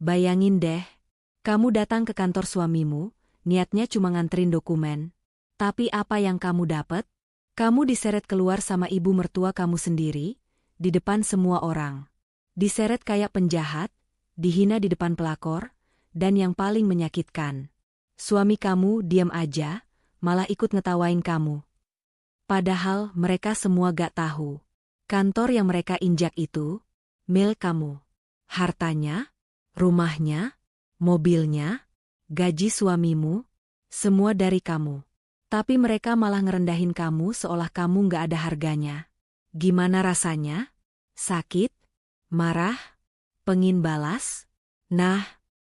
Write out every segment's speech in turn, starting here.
Bayangin deh, kamu datang ke kantor suamimu, niatnya cuma nganterin dokumen. Tapi apa yang kamu dapat? Kamu diseret keluar sama ibu mertua kamu sendiri, di depan semua orang. Diseret kayak penjahat, dihina di depan pelakor, dan yang paling menyakitkan. Suami kamu diam aja, malah ikut ngetawain kamu. Padahal mereka semua gak tahu. Kantor yang mereka injak itu, milik kamu. Hartanya, rumahnya, mobilnya, gaji suamimu, semua dari kamu. Tapi mereka malah ngerendahin kamu seolah kamu gak ada harganya. Gimana rasanya? Sakit? Marah? Pengin balas? Nah,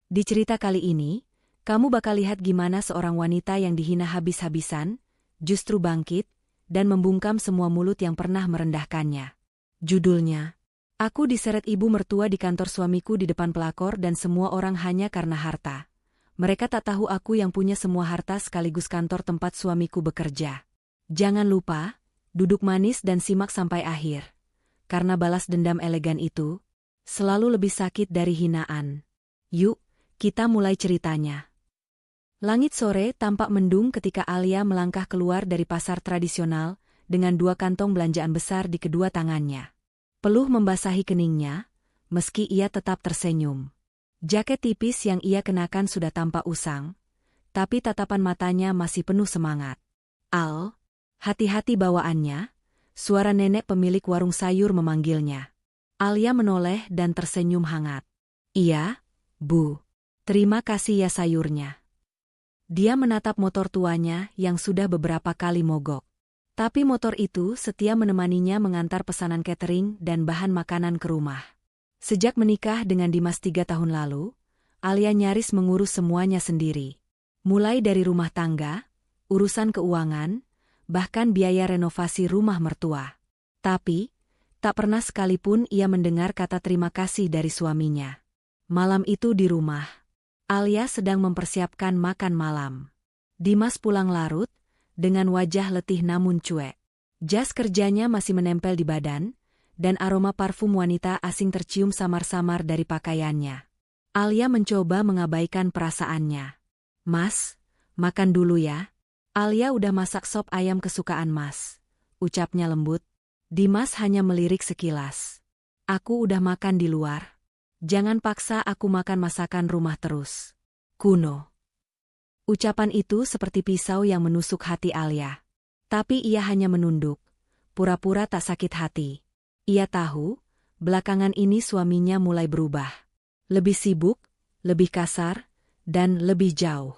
di cerita kali ini, kamu bakal lihat gimana seorang wanita yang dihina habis-habisan, justru bangkit, dan membungkam semua mulut yang pernah merendahkannya. Judulnya, Aku diseret ibu mertua di kantor suamiku di depan pelakor dan semua orang hanya karena harta. Mereka tak tahu aku yang punya semua harta sekaligus kantor tempat suamiku bekerja. Jangan lupa, duduk manis dan simak sampai akhir. Karena balas dendam elegan itu, selalu lebih sakit dari hinaan. Yuk, kita mulai ceritanya. Langit sore tampak mendung ketika Alia melangkah keluar dari pasar tradisional dengan 2 kantong belanjaan besar di kedua tangannya. Peluh membasahi keningnya, meski ia tetap tersenyum. Jaket tipis yang ia kenakan sudah tampak usang, tapi tatapan matanya masih penuh semangat. Al, hati-hati bawaannya, suara nenek pemilik warung sayur memanggilnya. Alia menoleh dan tersenyum hangat. Iya, Bu. Terima kasih ya sayurnya. Dia menatap motor tuanya yang sudah beberapa kali mogok. Tapi motor itu setia menemaninya mengantar pesanan catering dan bahan makanan ke rumah. Sejak menikah dengan Dimas 3 tahun lalu, Alia nyaris mengurus semuanya sendiri. Mulai dari rumah tangga, urusan keuangan, bahkan biaya renovasi rumah mertua. Tapi, tak pernah sekalipun ia mendengar kata terima kasih dari suaminya. Malam itu di rumah, Alia sedang mempersiapkan makan malam. Dimas pulang larut, dengan wajah letih namun cuek. Jas kerjanya masih menempel di badan, dan aroma parfum wanita asing tercium samar-samar dari pakaiannya. Alia mencoba mengabaikan perasaannya. Mas, makan dulu ya. Alia udah masak sop ayam kesukaan Mas, ucapnya lembut. Dimas hanya melirik sekilas. Aku udah makan di luar. Jangan paksa aku makan masakan rumah terus. Kuno. Ucapan itu seperti pisau yang menusuk hati Alia. Tapi ia hanya menunduk, pura-pura tak sakit hati. Ia tahu, belakangan ini suaminya mulai berubah. Lebih sibuk, lebih kasar, dan lebih jauh.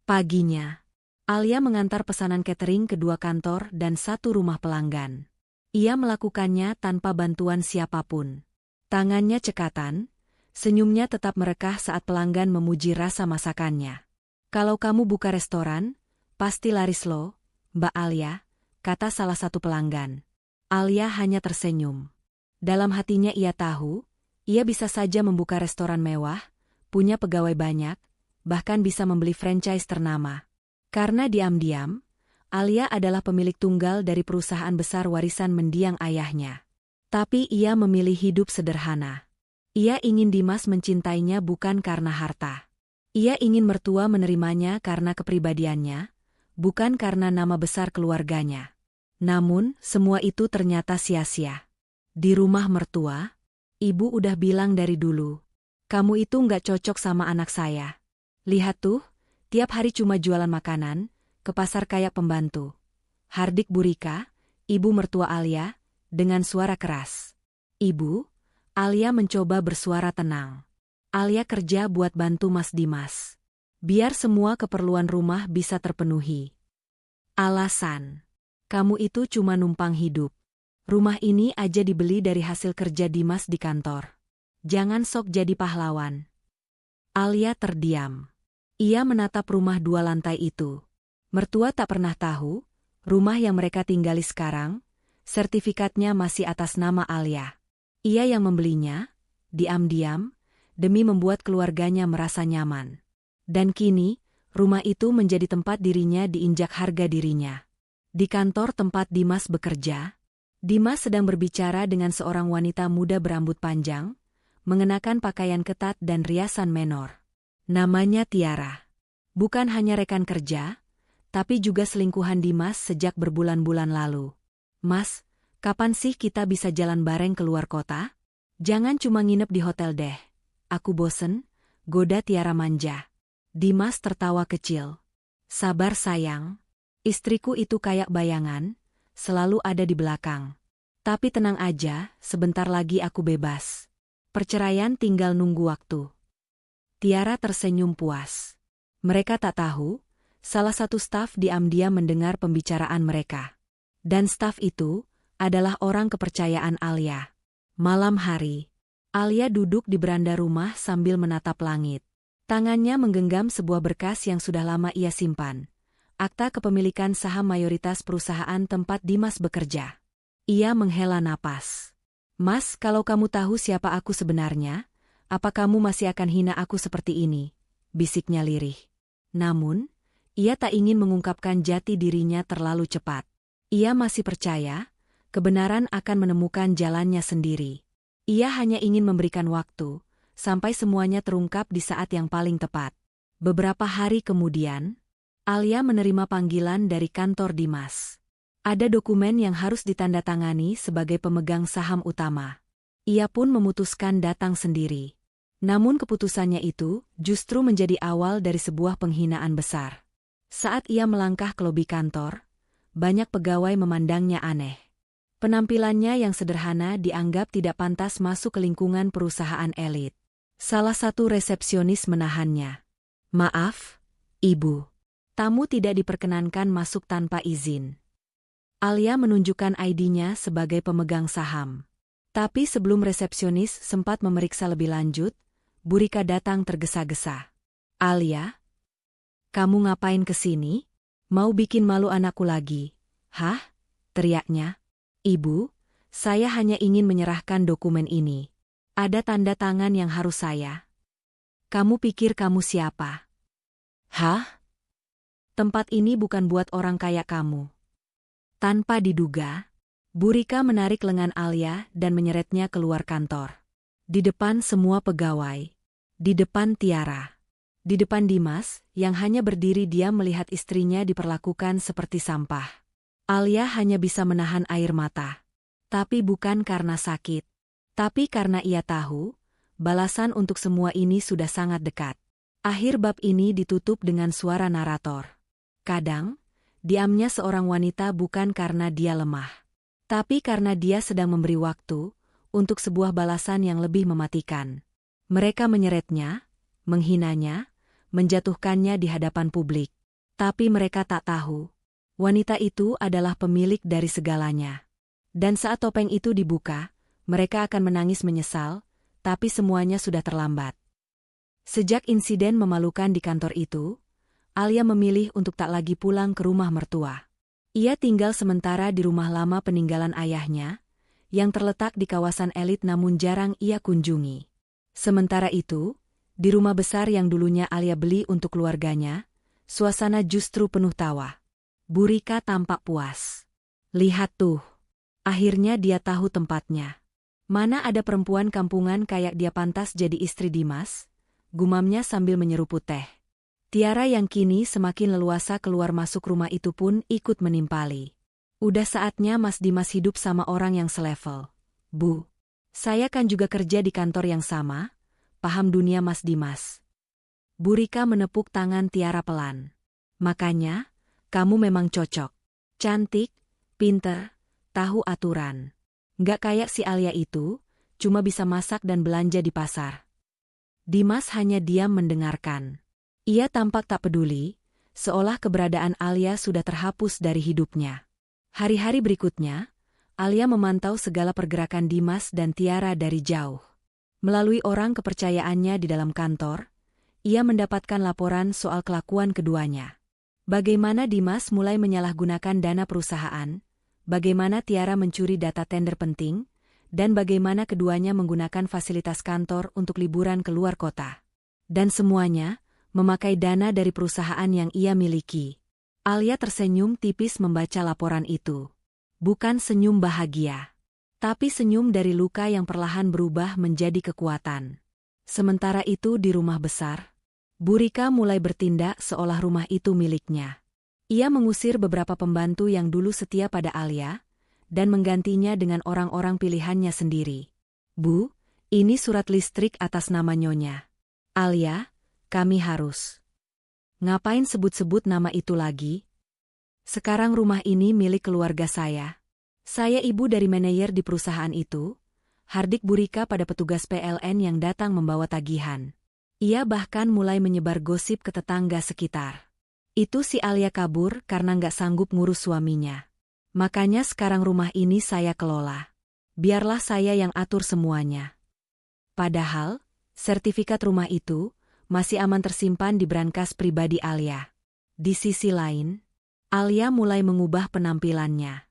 Paginya, Alia mengantar pesanan catering ke 2 kantor dan 1 rumah pelanggan. Ia melakukannya tanpa bantuan siapapun. Tangannya cekatan, senyumnya tetap merekah saat pelanggan memuji rasa masakannya. Kalau kamu buka restoran, pasti laris loh, Mbak Alia, kata salah satu pelanggan. Alia hanya tersenyum. Dalam hatinya ia tahu, ia bisa saja membuka restoran mewah, punya pegawai banyak, bahkan bisa membeli franchise ternama. Karena diam-diam, Alia adalah pemilik tunggal dari perusahaan besar warisan mendiang ayahnya. Tapi ia memilih hidup sederhana. Ia ingin Dimas mencintainya bukan karena harta. Ia ingin mertua menerimanya karena kepribadiannya, bukan karena nama besar keluarganya. Namun, semua itu ternyata sia-sia. Di rumah mertua, ibu udah bilang dari dulu, kamu itu nggak cocok sama anak saya. Lihat tuh, tiap hari cuma jualan makanan, ke pasar kayak pembantu. Hardik Burika, ibu mertua Alia, dengan suara keras. Ibu, Alia mencoba bersuara tenang. Alia kerja buat bantu Mas Dimas. Biar semua keperluan rumah bisa terpenuhi. Alasan, kamu itu cuma numpang hidup. Rumah ini aja dibeli dari hasil kerja Dimas di kantor. Jangan sok jadi pahlawan. Alia terdiam. Ia menatap rumah 2 lantai itu. Mertua tak pernah tahu, rumah yang mereka tinggali sekarang, sertifikatnya masih atas nama Alia. Ia yang membelinya, diam-diam, demi membuat keluarganya merasa nyaman. Dan kini, rumah itu menjadi tempat dirinya diinjak harga dirinya. Di kantor tempat Dimas bekerja, Dimas sedang berbicara dengan seorang wanita muda berambut panjang, mengenakan pakaian ketat dan riasan menor. Namanya Tiara. Bukan hanya rekan kerja, tapi juga selingkuhan Dimas sejak berbulan-bulan lalu. Mas, kapan sih kita bisa jalan bareng keluar kota? Jangan cuma nginep di hotel deh. Aku bosen, goda Tiara manja. Dimas tertawa kecil. Sabar sayang. Istriku itu kayak bayangan, selalu ada di belakang. Tapi tenang aja, sebentar lagi aku bebas. Perceraian tinggal nunggu waktu. Tiara tersenyum puas. Mereka tak tahu, salah satu staf diam-diam mendengar pembicaraan mereka. Dan staf itu adalah orang kepercayaan Alia. Malam hari, Alia duduk di beranda rumah sambil menatap langit. Tangannya menggenggam sebuah berkas yang sudah lama ia simpan. Akta kepemilikan saham mayoritas perusahaan tempat Dimas bekerja. Ia menghela napas. Mas, kalau kamu tahu siapa aku sebenarnya, apa kamu masih akan hina aku seperti ini? Bisiknya lirih. Namun, ia tak ingin mengungkapkan jati dirinya terlalu cepat. Ia masih percaya, kebenaran akan menemukan jalannya sendiri. Ia hanya ingin memberikan waktu, sampai semuanya terungkap di saat yang paling tepat. Beberapa hari kemudian, Alia menerima panggilan dari kantor Dimas. Ada dokumen yang harus ditandatangani sebagai pemegang saham utama. Ia pun memutuskan datang sendiri. Namun keputusannya itu justru menjadi awal dari sebuah penghinaan besar. Saat ia melangkah ke lobi kantor, banyak pegawai memandangnya aneh. Penampilannya yang sederhana dianggap tidak pantas masuk ke lingkungan perusahaan elit. Salah satu resepsionis menahannya. Maaf, Ibu. Tamu tidak diperkenankan masuk tanpa izin. Alia menunjukkan ID-nya sebagai pemegang saham. Tapi sebelum resepsionis sempat memeriksa lebih lanjut, Bu Rika datang tergesa-gesa. Alia? Kamu ngapain kesini? Mau bikin malu anakku lagi? Hah? Teriaknya. Ibu, saya hanya ingin menyerahkan dokumen ini. Ada tanda tangan yang harus saya. Kamu pikir kamu siapa? Hah? Tempat ini bukan buat orang kayak kamu. Tanpa diduga, Bu Rika menarik lengan Alia dan menyeretnya keluar kantor. Di depan semua pegawai. Di depan Tiara. Di depan Dimas, yang hanya berdiri diam melihat istrinya diperlakukan seperti sampah. Alia hanya bisa menahan air mata. Tapi bukan karena sakit. Tapi karena ia tahu, balasan untuk semua ini sudah sangat dekat. Akhir bab ini ditutup dengan suara narator. Kadang, diamnya seorang wanita bukan karena dia lemah. Tapi karena dia sedang memberi waktu untuk sebuah balasan yang lebih mematikan. Mereka menyeretnya, menghinanya, menjatuhkannya di hadapan publik. Tapi mereka tak tahu, wanita itu adalah pemilik dari segalanya. Dan saat topeng itu dibuka, mereka akan menangis menyesal, tapi semuanya sudah terlambat. Sejak insiden memalukan di kantor itu, Alia memilih untuk tak lagi pulang ke rumah mertua. Ia tinggal sementara di rumah lama peninggalan ayahnya, yang terletak di kawasan elit namun jarang ia kunjungi. Sementara itu, di rumah besar yang dulunya Alia beli untuk keluarganya, suasana justru penuh tawa. Bu Rika tampak puas. Lihat tuh, akhirnya dia tahu tempatnya. Mana ada perempuan kampungan kayak dia pantas jadi istri Dimas? Gumamnya sambil menyeruput teh. Tiara yang kini semakin leluasa keluar masuk rumah itu pun ikut menimpali. Udah saatnya Mas Dimas hidup sama orang yang selevel. Bu, saya kan juga kerja di kantor yang sama, paham dunia Mas Dimas. Bu Rika menepuk tangan Tiara pelan. Makanya, kamu memang cocok. Cantik, pinter, tahu aturan. Nggak kayak si Alia itu, cuma bisa masak dan belanja di pasar. Dimas hanya diam mendengarkan. Ia tampak tak peduli, seolah keberadaan Alia sudah terhapus dari hidupnya. Hari-hari berikutnya, Alia memantau segala pergerakan Dimas dan Tiara dari jauh. Melalui orang kepercayaannya di dalam kantor, ia mendapatkan laporan soal kelakuan keduanya. Bagaimana Dimas mulai menyalahgunakan dana perusahaan, bagaimana Tiara mencuri data tender penting, dan bagaimana keduanya menggunakan fasilitas kantor untuk liburan ke luar kota. Dan semuanya memakai dana dari perusahaan yang ia miliki. Alia tersenyum tipis membaca laporan itu. Bukan senyum bahagia. Tapi senyum dari luka yang perlahan berubah menjadi kekuatan. Sementara itu di rumah besar, Bu Rika mulai bertindak seolah rumah itu miliknya. Ia mengusir beberapa pembantu yang dulu setia pada Alia, dan menggantinya dengan orang-orang pilihannya sendiri. Bu, ini surat listrik atas nama Nyonya. Alia, kami harus. Ngapain sebut-sebut nama itu lagi? Sekarang rumah ini milik keluarga saya. Saya ibu dari manajer di perusahaan itu, hardik Bu Rika pada petugas PLN yang datang membawa tagihan. Ia bahkan mulai menyebar gosip ke tetangga sekitar. Itu si Alia kabur karena nggak sanggup ngurus suaminya. Makanya sekarang rumah ini saya kelola. Biarlah saya yang atur semuanya. Padahal, sertifikat rumah itu masih aman tersimpan di brankas pribadi Alia. Di sisi lain, Alia mulai mengubah penampilannya.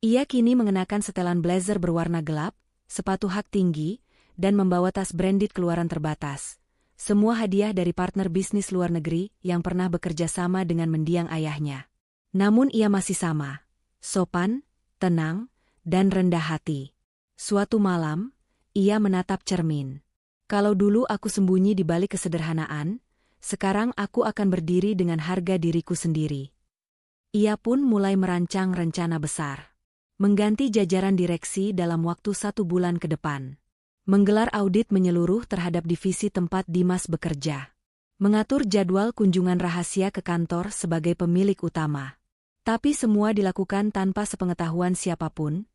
Ia kini mengenakan setelan blazer berwarna gelap, sepatu hak tinggi, dan membawa tas branded keluaran terbatas. Semua hadiah dari partner bisnis luar negeri yang pernah bekerja sama dengan mendiang ayahnya. Namun ia masih sama, sopan, tenang, dan rendah hati. Suatu malam, ia menatap cermin. Kalau dulu aku sembunyi di balik kesederhanaan, sekarang aku akan berdiri dengan harga diriku sendiri. Ia pun mulai merancang rencana besar. Mengganti jajaran direksi dalam waktu 1 bulan ke depan. Menggelar audit menyeluruh terhadap divisi tempat Dimas bekerja. Mengatur jadwal kunjungan rahasia ke kantor sebagai pemilik utama. Tapi semua dilakukan tanpa sepengetahuan siapapun,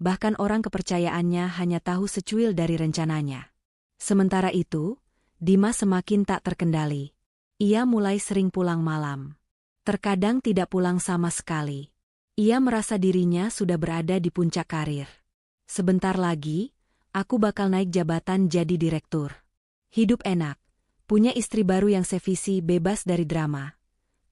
bahkan orang kepercayaannya hanya tahu secuil dari rencananya. Sementara itu, Dimas semakin tak terkendali. Ia mulai sering pulang malam. Terkadang tidak pulang sama sekali. Ia merasa dirinya sudah berada di puncak karir. Sebentar lagi, aku bakal naik jabatan jadi direktur. Hidup enak, punya istri baru yang sevisi bebas dari drama.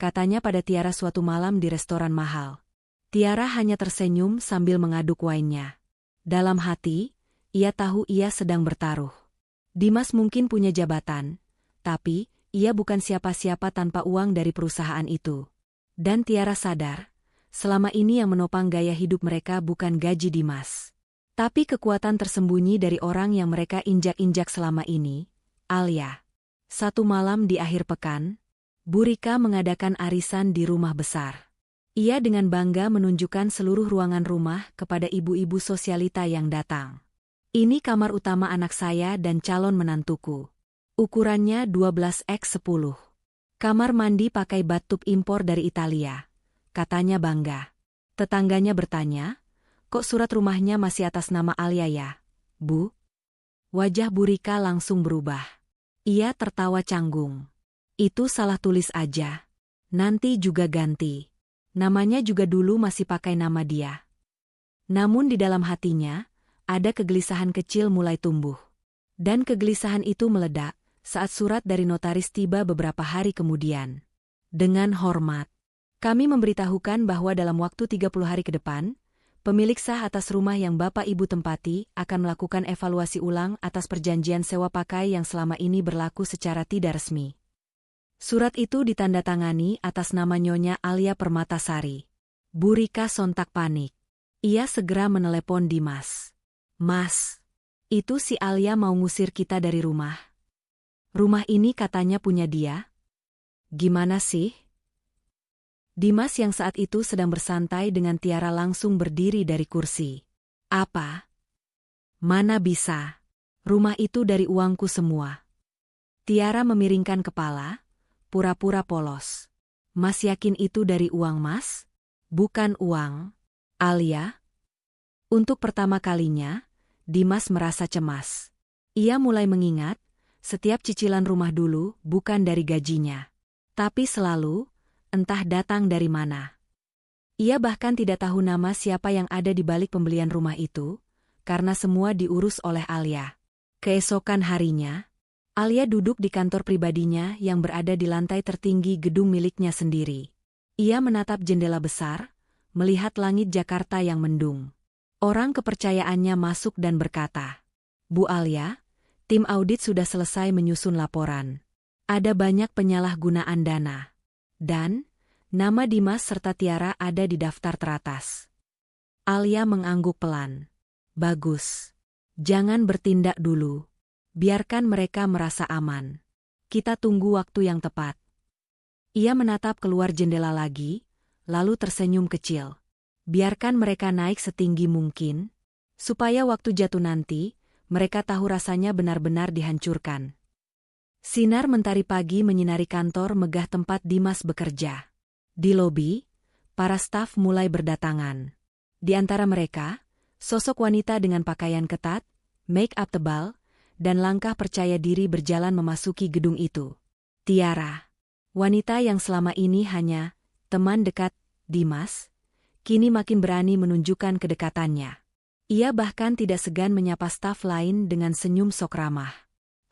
Katanya pada Tiara suatu malam di restoran mahal. Tiara hanya tersenyum sambil mengaduk wine-nya. Dalam hati, ia tahu ia sedang bertaruh. Dimas mungkin punya jabatan, tapi ia bukan siapa-siapa tanpa uang dari perusahaan itu. Dan Tiara sadar, selama ini yang menopang gaya hidup mereka bukan gaji Dimas, tapi kekuatan tersembunyi dari orang yang mereka injak-injak selama ini, Alia. Satu malam di akhir pekan, Bu Rika mengadakan arisan di rumah besar. Ia dengan bangga menunjukkan seluruh ruangan rumah kepada ibu-ibu sosialita yang datang. Ini kamar utama anak saya dan calon menantuku. Ukurannya 12x10. Kamar mandi pakai bathtub impor dari Italia. Katanya bangga. Tetangganya bertanya, kok surat rumahnya masih atas nama Alia ya, Bu? Wajah Bu Rika langsung berubah. Ia tertawa canggung. Itu salah tulis aja. Nanti juga ganti. Namanya juga dulu masih pakai nama dia. Namun di dalam hatinya, ada kegelisahan kecil mulai tumbuh. Dan kegelisahan itu meledak saat surat dari notaris tiba beberapa hari kemudian. Dengan hormat. Kami memberitahukan bahwa dalam waktu 30 hari ke depan, pemilik sah atas rumah yang Bapak Ibu tempati akan melakukan evaluasi ulang atas perjanjian sewa pakai yang selama ini berlaku secara tidak resmi. Surat itu ditandatangani atas nama Nyonya Alia Permatasari. Bu Rika sontak panik. Ia segera menelepon Dimas. Mas, itu si Alia mau ngusir kita dari rumah. Rumah ini katanya punya dia. Gimana sih? Dimas yang saat itu sedang bersantai dengan Tiara langsung berdiri dari kursi. Apa? Mana bisa? Rumah itu dari uangku semua. Tiara memiringkan kepala, pura-pura polos. Mas yakin itu dari uang Mas? Bukan uang Alia? Untuk pertama kalinya, Dimas merasa cemas. Ia mulai mengingat, setiap cicilan rumah dulu bukan dari gajinya. Tapi selalu, entah datang dari mana. Ia bahkan tidak tahu nama siapa yang ada di balik pembelian rumah itu, karena semua diurus oleh Alia. Keesokan harinya, Alia duduk di kantor pribadinya yang berada di lantai tertinggi gedung miliknya sendiri. Ia menatap jendela besar, melihat langit Jakarta yang mendung. Orang kepercayaannya masuk dan berkata, Bu Alia, tim audit sudah selesai menyusun laporan. Ada banyak penyalahgunaan dana. Dan, nama Dimas serta Tiara ada di daftar teratas. Alia mengangguk pelan. Bagus. Jangan bertindak dulu. Biarkan mereka merasa aman. Kita tunggu waktu yang tepat. Ia menatap keluar jendela lagi, lalu tersenyum kecil. Biarkan mereka naik setinggi mungkin, supaya waktu jatuh nanti, mereka tahu rasanya benar-benar dihancurkan. Sinar mentari pagi menyinari kantor megah tempat Dimas bekerja. Di lobi, para staf mulai berdatangan. Di antara mereka, sosok wanita dengan pakaian ketat, make up tebal, dan langkah percaya diri berjalan memasuki gedung itu. Tiara, wanita yang selama ini hanya teman dekat Dimas, kini makin berani menunjukkan kedekatannya. Ia bahkan tidak segan menyapa staf lain dengan senyum sok ramah.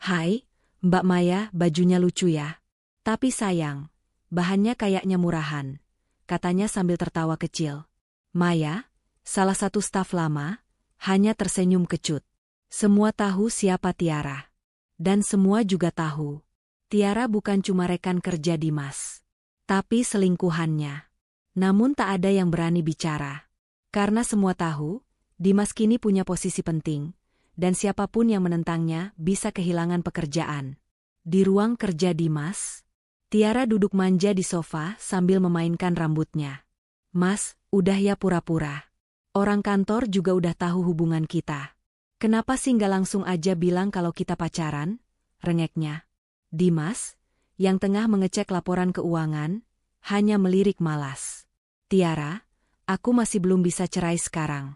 "Hai, Mbak Maya, bajunya lucu ya. Tapi sayang, bahannya kayaknya murahan," katanya sambil tertawa kecil. Maya, salah satu staf lama, hanya tersenyum kecut. Semua tahu siapa Tiara. Dan semua juga tahu, Tiara bukan cuma rekan kerja Dimas, tapi selingkuhannya. Namun tak ada yang berani bicara. Karena semua tahu, Dimas kini punya posisi penting, dan siapapun yang menentangnya bisa kehilangan pekerjaan. Di ruang kerja Dimas, Tiara duduk manja di sofa sambil memainkan rambutnya. "Mas, udah ya pura-pura. Orang kantor juga udah tahu hubungan kita. Kenapa sih nggak langsung aja bilang kalau kita pacaran?" rengeknya. Dimas, yang tengah mengecek laporan keuangan, hanya melirik malas. "Tiara, aku masih belum bisa cerai sekarang.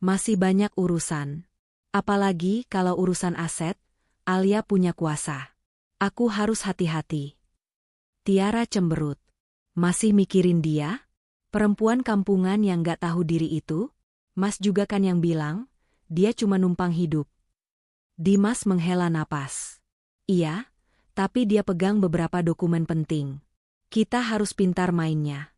Masih banyak urusan. Apalagi kalau urusan aset, Alia punya kuasa. Aku harus hati-hati." Tiara cemberut. "Masih mikirin dia? Perempuan kampungan yang nggak tahu diri itu? Mas juga kan yang bilang, dia cuma numpang hidup." Dimas menghela napas. "Iya, tapi dia pegang beberapa dokumen penting. Kita harus pintar mainnya."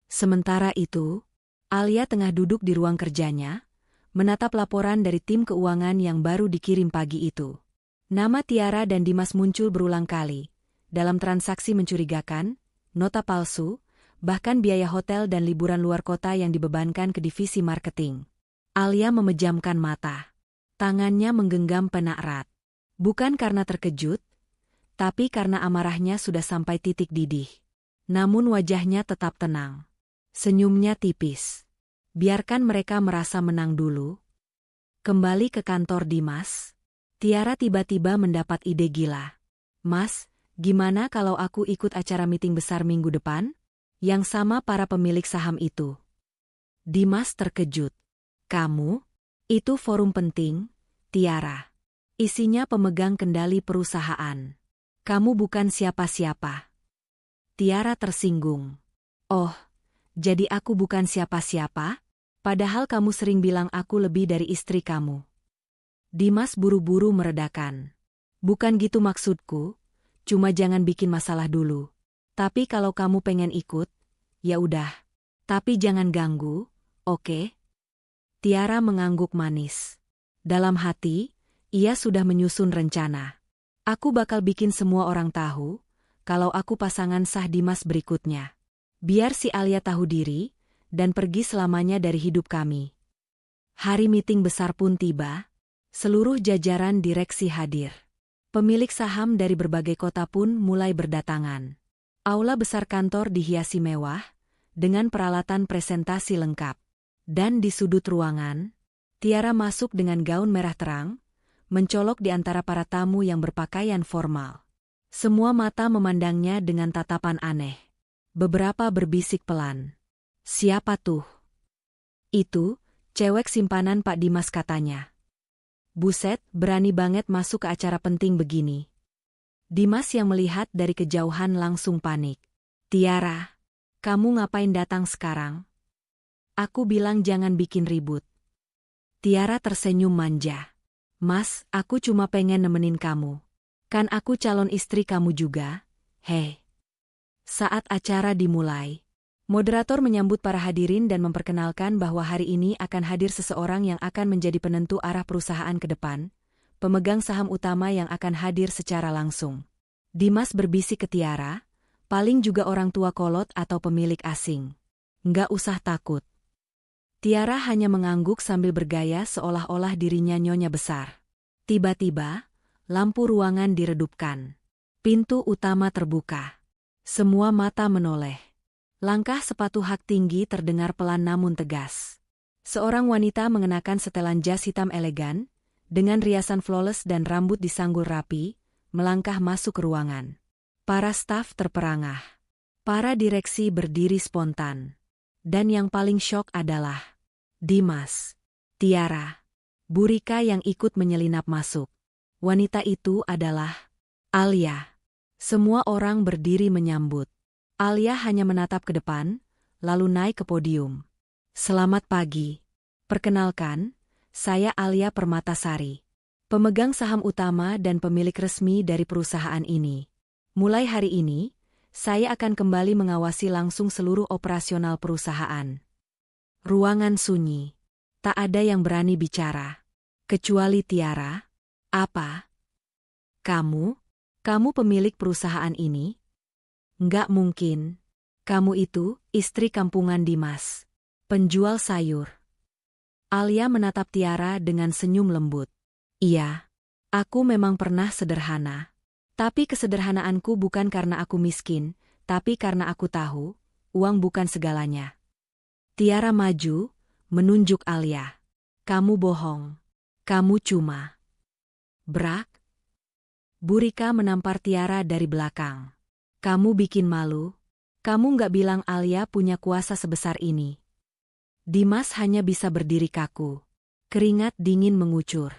Sementara itu, Alia tengah duduk di ruang kerjanya, menatap laporan dari tim keuangan yang baru dikirim pagi itu. Nama Tiara dan Dimas muncul berulang kali, dalam transaksi mencurigakan, nota palsu, bahkan biaya hotel dan liburan luar kota yang dibebankan ke divisi marketing. Alia memejamkan mata. Tangannya menggenggam pena erat. Bukan karena terkejut, tapi karena amarahnya sudah sampai titik didih. Namun wajahnya tetap tenang. Senyumnya tipis. Biarkan mereka merasa menang dulu. Kembali ke kantor Dimas, Tiara tiba-tiba mendapat ide gila. "Mas, gimana kalau aku ikut acara meeting besar minggu depan? Yang sama para pemilik saham itu." Dimas terkejut. "Kamu? Itu forum penting, Tiara. Isinya pemegang kendali perusahaan. Kamu bukan siapa-siapa." Tiara tersinggung. "Oh, jadi aku bukan siapa-siapa? Padahal kamu sering bilang aku lebih dari istri kamu." Dimas buru-buru meredakan. "Bukan gitu maksudku, cuma jangan bikin masalah dulu. Tapi kalau kamu pengen ikut, ya udah. Tapi jangan ganggu, oke?" Tiara mengangguk manis. Dalam hati, ia sudah menyusun rencana. "Aku bakal bikin semua orang tahu, kalau aku pasangan sah Dimas berikutnya. Biar si Alia tahu diri, dan pergi selamanya dari hidup kami." Hari meeting besar pun tiba. Seluruh jajaran direksi hadir. Pemilik saham dari berbagai kota pun mulai berdatangan. Aula besar kantor dihiasi mewah, dengan peralatan presentasi lengkap. Dan di sudut ruangan, Tiara masuk dengan gaun merah terang, mencolok di antara para tamu yang berpakaian formal. Semua mata memandangnya dengan tatapan aneh. Beberapa berbisik pelan. "Siapa tuh?" "Itu, cewek simpanan Pak Dimas," katanya. "Buset, berani banget masuk ke acara penting begini." Dimas yang melihat dari kejauhan langsung panik. "Tiara, kamu ngapain datang sekarang? Aku bilang jangan bikin ribut." Tiara tersenyum manja. "Mas, aku cuma pengen nemenin kamu. Kan aku calon istri kamu juga, heh." Saat acara dimulai, moderator menyambut para hadirin dan memperkenalkan bahwa hari ini akan hadir seseorang yang akan menjadi penentu arah perusahaan ke depan, pemegang saham utama yang akan hadir secara langsung. Dimas berbisik ke Tiara, "Paling juga orang tua kolot atau pemilik asing. Nggak usah takut. Tiara hanya mengangguk sambil bergaya seolah-olah dirinya nyonya besar. Tiba-tiba, lampu ruangan diredupkan. Pintu utama terbuka. Semua mata menoleh. Langkah sepatu hak tinggi terdengar pelan namun tegas. Seorang wanita mengenakan setelan jas hitam elegan, dengan riasan flawless dan rambut disanggul rapi, melangkah masuk ke ruangan. Para staf terperangah. Para direksi berdiri spontan. Dan yang paling syok adalah Dimas, Tiara, Bu Rika yang ikut menyelinap masuk. Wanita itu adalah Alia. Semua orang berdiri menyambut. Alia hanya menatap ke depan, lalu naik ke podium. Selamat pagi. Perkenalkan, saya Alia Permatasari, pemegang saham utama dan pemilik resmi dari perusahaan ini. Mulai hari ini, saya akan kembali mengawasi langsung seluruh operasional perusahaan. Ruangan sunyi. Tak ada yang berani bicara. Kecuali Tiara. Apa? Kamu? Kamu pemilik perusahaan ini? Nggak mungkin. Kamu itu istri kampungan Dimas. Penjual sayur. Alia menatap Tiara dengan senyum lembut. Iya. Aku memang pernah sederhana. Tapi kesederhanaanku bukan karena aku miskin, tapi karena aku tahu, uang bukan segalanya. Tiara maju, menunjuk Alia. Kamu bohong. Kamu cuma Brak. Bu Rika menampar Tiara dari belakang. Kamu bikin malu. Kamu nggak bilang Alia punya kuasa sebesar ini. Dimas hanya bisa berdiri kaku. Keringat dingin mengucur.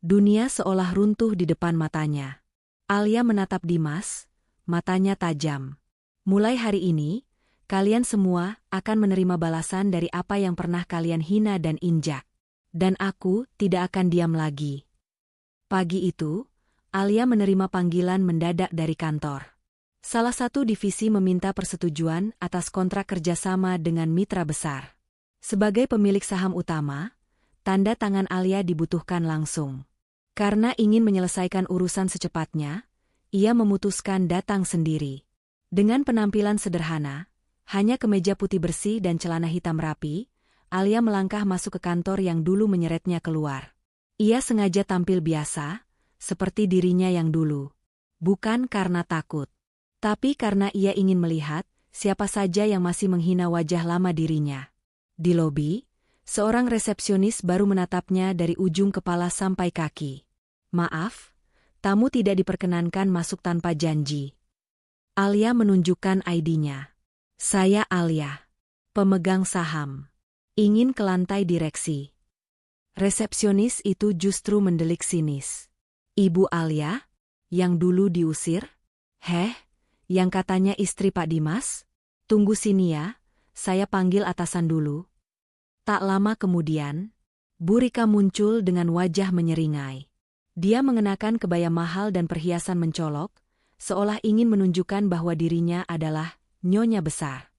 Dunia seolah runtuh di depan matanya. Alia menatap Dimas, matanya tajam. Mulai hari ini, kalian semua akan menerima balasan dari apa yang pernah kalian hina dan injak. Dan aku tidak akan diam lagi. Pagi itu, Alia menerima panggilan mendadak dari kantor. Salah satu divisi meminta persetujuan atas kontrak kerjasama dengan mitra besar. Sebagai pemilik saham utama, tanda tangan Alia dibutuhkan langsung. Karena ingin menyelesaikan urusan secepatnya, ia memutuskan datang sendiri. Dengan penampilan sederhana, hanya kemeja putih bersih dan celana hitam rapi, Alia melangkah masuk ke kantor yang dulu menyeretnya keluar. Ia sengaja tampil biasa, seperti dirinya yang dulu. Bukan karena takut, tapi karena ia ingin melihat siapa saja yang masih menghina wajah lama dirinya. Di lobi, seorang resepsionis baru menatapnya dari ujung kepala sampai kaki. Maaf, tamu tidak diperkenankan masuk tanpa janji. Alia menunjukkan ID-nya. Saya Alia, pemegang saham. Ingin ke lantai direksi. Resepsionis itu justru mendelik sinis. Ibu Alia, yang dulu diusir? Heh, yang katanya istri Pak Dimas? Tunggu sini ya, saya panggil atasan dulu. Tak lama kemudian, Bu Rika muncul dengan wajah menyeringai. Dia mengenakan kebaya mahal dan perhiasan mencolok, seolah ingin menunjukkan bahwa dirinya adalah nyonya besar.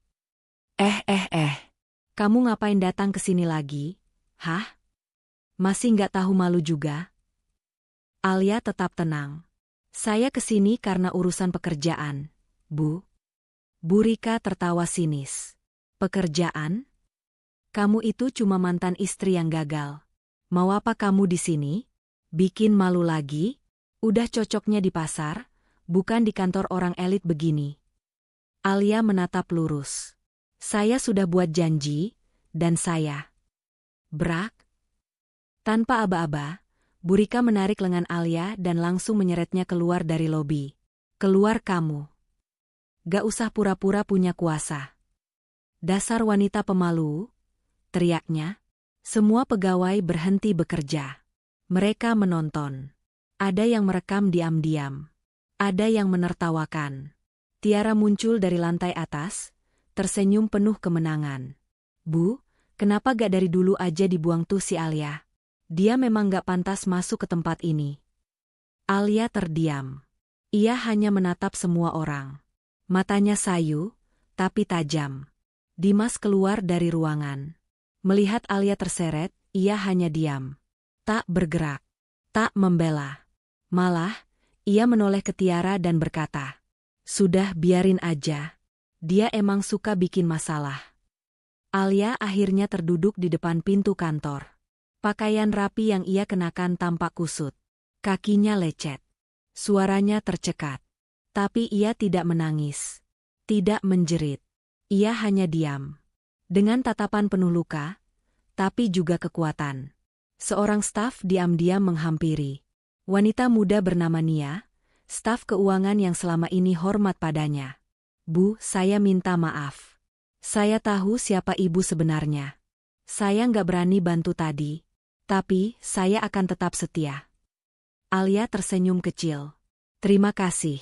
Kamu ngapain datang ke sini lagi? Hah? Masih nggak tahu malu juga? Alia tetap tenang. Saya ke sini karena urusan pekerjaan, Bu. Bu Rika tertawa sinis. Pekerjaan? Kamu itu cuma mantan istri yang gagal. Mau apa kamu di sini? Bikin malu lagi? Udah cocoknya di pasar, bukan di kantor orang elit begini. Alia menatap lurus. Saya sudah buat janji, dan saya Brak. Tanpa aba-aba, Bu Rika menarik lengan Alia dan langsung menyeretnya keluar dari lobi. Keluar kamu. Gak usah pura-pura punya kuasa. Dasar wanita pemalu, teriaknya. Semua pegawai berhenti bekerja. Mereka menonton. Ada yang merekam diam-diam. Ada yang menertawakan. Tiara muncul dari lantai atas, tersenyum penuh kemenangan. Bu, kenapa gak dari dulu aja dibuang tuh si Alia? Dia memang gak pantas masuk ke tempat ini. Alia terdiam. Ia hanya menatap semua orang. Matanya sayu, tapi tajam. Dimas keluar dari ruangan. Melihat Alia terseret, ia hanya diam. Tak bergerak, tak membela. Malah, ia menoleh ke Tiara dan berkata, "Sudah biarin aja. Dia emang suka bikin masalah." Alia akhirnya terduduk di depan pintu kantor. Pakaian rapi yang ia kenakan tampak kusut. Kakinya lecet. Suaranya tercekat. Tapi ia tidak menangis. Tidak menjerit. Ia hanya diam. Dengan tatapan penuh luka, tapi juga kekuatan. Seorang staf diam-diam menghampiri. Wanita muda bernama Nia, staf keuangan yang selama ini hormat padanya. Bu, saya minta maaf. Saya tahu siapa ibu sebenarnya. Saya nggak berani bantu tadi, tapi saya akan tetap setia. Alia tersenyum kecil. Terima kasih,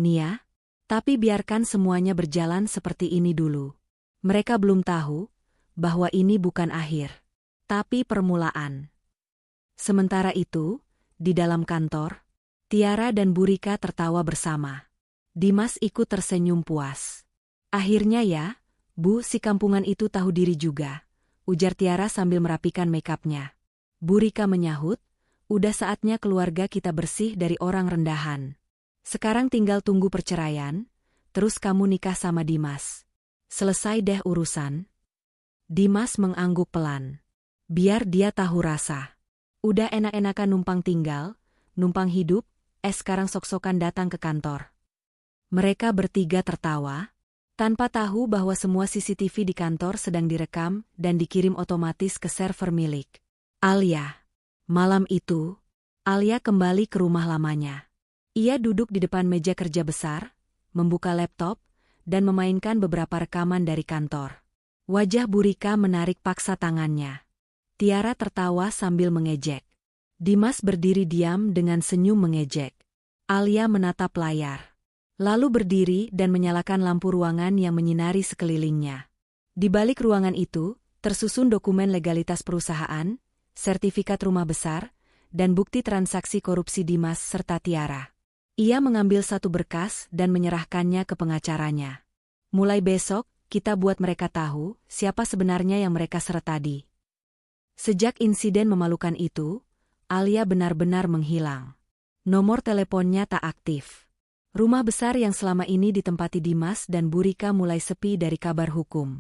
Nia. Tapi biarkan semuanya berjalan seperti ini dulu. Mereka belum tahu bahwa ini bukan akhir, tapi permulaan. Sementara itu, di dalam kantor, Tiara dan Burika tertawa bersama. Dimas ikut tersenyum puas. Akhirnya ya, Bu, si kampungan itu tahu diri juga, ujar Tiara sambil merapikan makeupnya. Burika menyahut, udah saatnya keluarga kita bersih dari orang rendahan. Sekarang tinggal tunggu perceraian, terus kamu nikah sama Dimas. Selesai deh urusan. Dimas mengangguk pelan. Biar dia tahu rasa. Udah enak-enakan numpang tinggal, numpang hidup, sekarang sok-sokan datang ke kantor. Mereka bertiga tertawa, tanpa tahu bahwa semua CCTV di kantor sedang direkam dan dikirim otomatis ke server milik Alia. Malam itu, Alia kembali ke rumah lamanya. Ia duduk di depan meja kerja besar, membuka laptop, dan memainkan beberapa rekaman dari kantor. Wajah Burika menarik paksa tangannya. Tiara tertawa sambil mengejek. Dimas berdiri diam dengan senyum mengejek. Alia menatap layar. Lalu berdiri dan menyalakan lampu ruangan yang menyinari sekelilingnya. Di balik ruangan itu, tersusun dokumen legalitas perusahaan, sertifikat rumah besar, dan bukti transaksi korupsi Dimas serta Tiara. Ia mengambil satu berkas dan menyerahkannya ke pengacaranya. Mulai besok, kita buat mereka tahu siapa sebenarnya yang mereka seret tadi. Sejak insiden memalukan itu, Alia benar-benar menghilang. Nomor teleponnya tak aktif. Rumah besar yang selama ini ditempati Dimas dan Burika mulai sepi dari kabar hukum.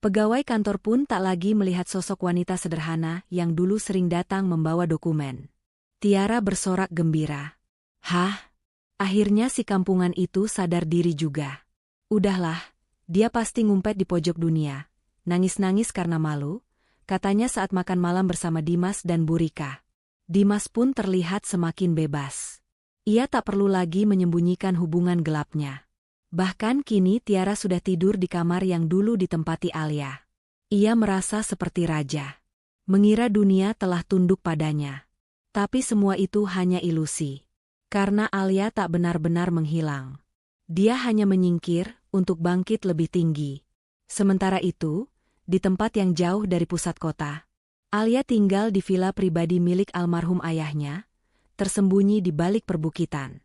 Pegawai kantor pun tak lagi melihat sosok wanita sederhana yang dulu sering datang membawa dokumen. Tiara bersorak gembira. Hah? Akhirnya si kampungan itu sadar diri juga. Udahlah, dia pasti ngumpet di pojok dunia. Nangis-nangis karena malu, katanya saat makan malam bersama Dimas dan Burika. Dimas pun terlihat semakin bebas. Ia tak perlu lagi menyembunyikan hubungan gelapnya. Bahkan kini Tiara sudah tidur di kamar yang dulu ditempati Alia. Ia merasa seperti raja. Mengira dunia telah tunduk padanya. Tapi semua itu hanya ilusi. Karena Alia tak benar-benar menghilang. Dia hanya menyingkir untuk bangkit lebih tinggi. Sementara itu, di tempat yang jauh dari pusat kota, Alia tinggal di villa pribadi milik almarhum ayahnya, tersembunyi di balik perbukitan.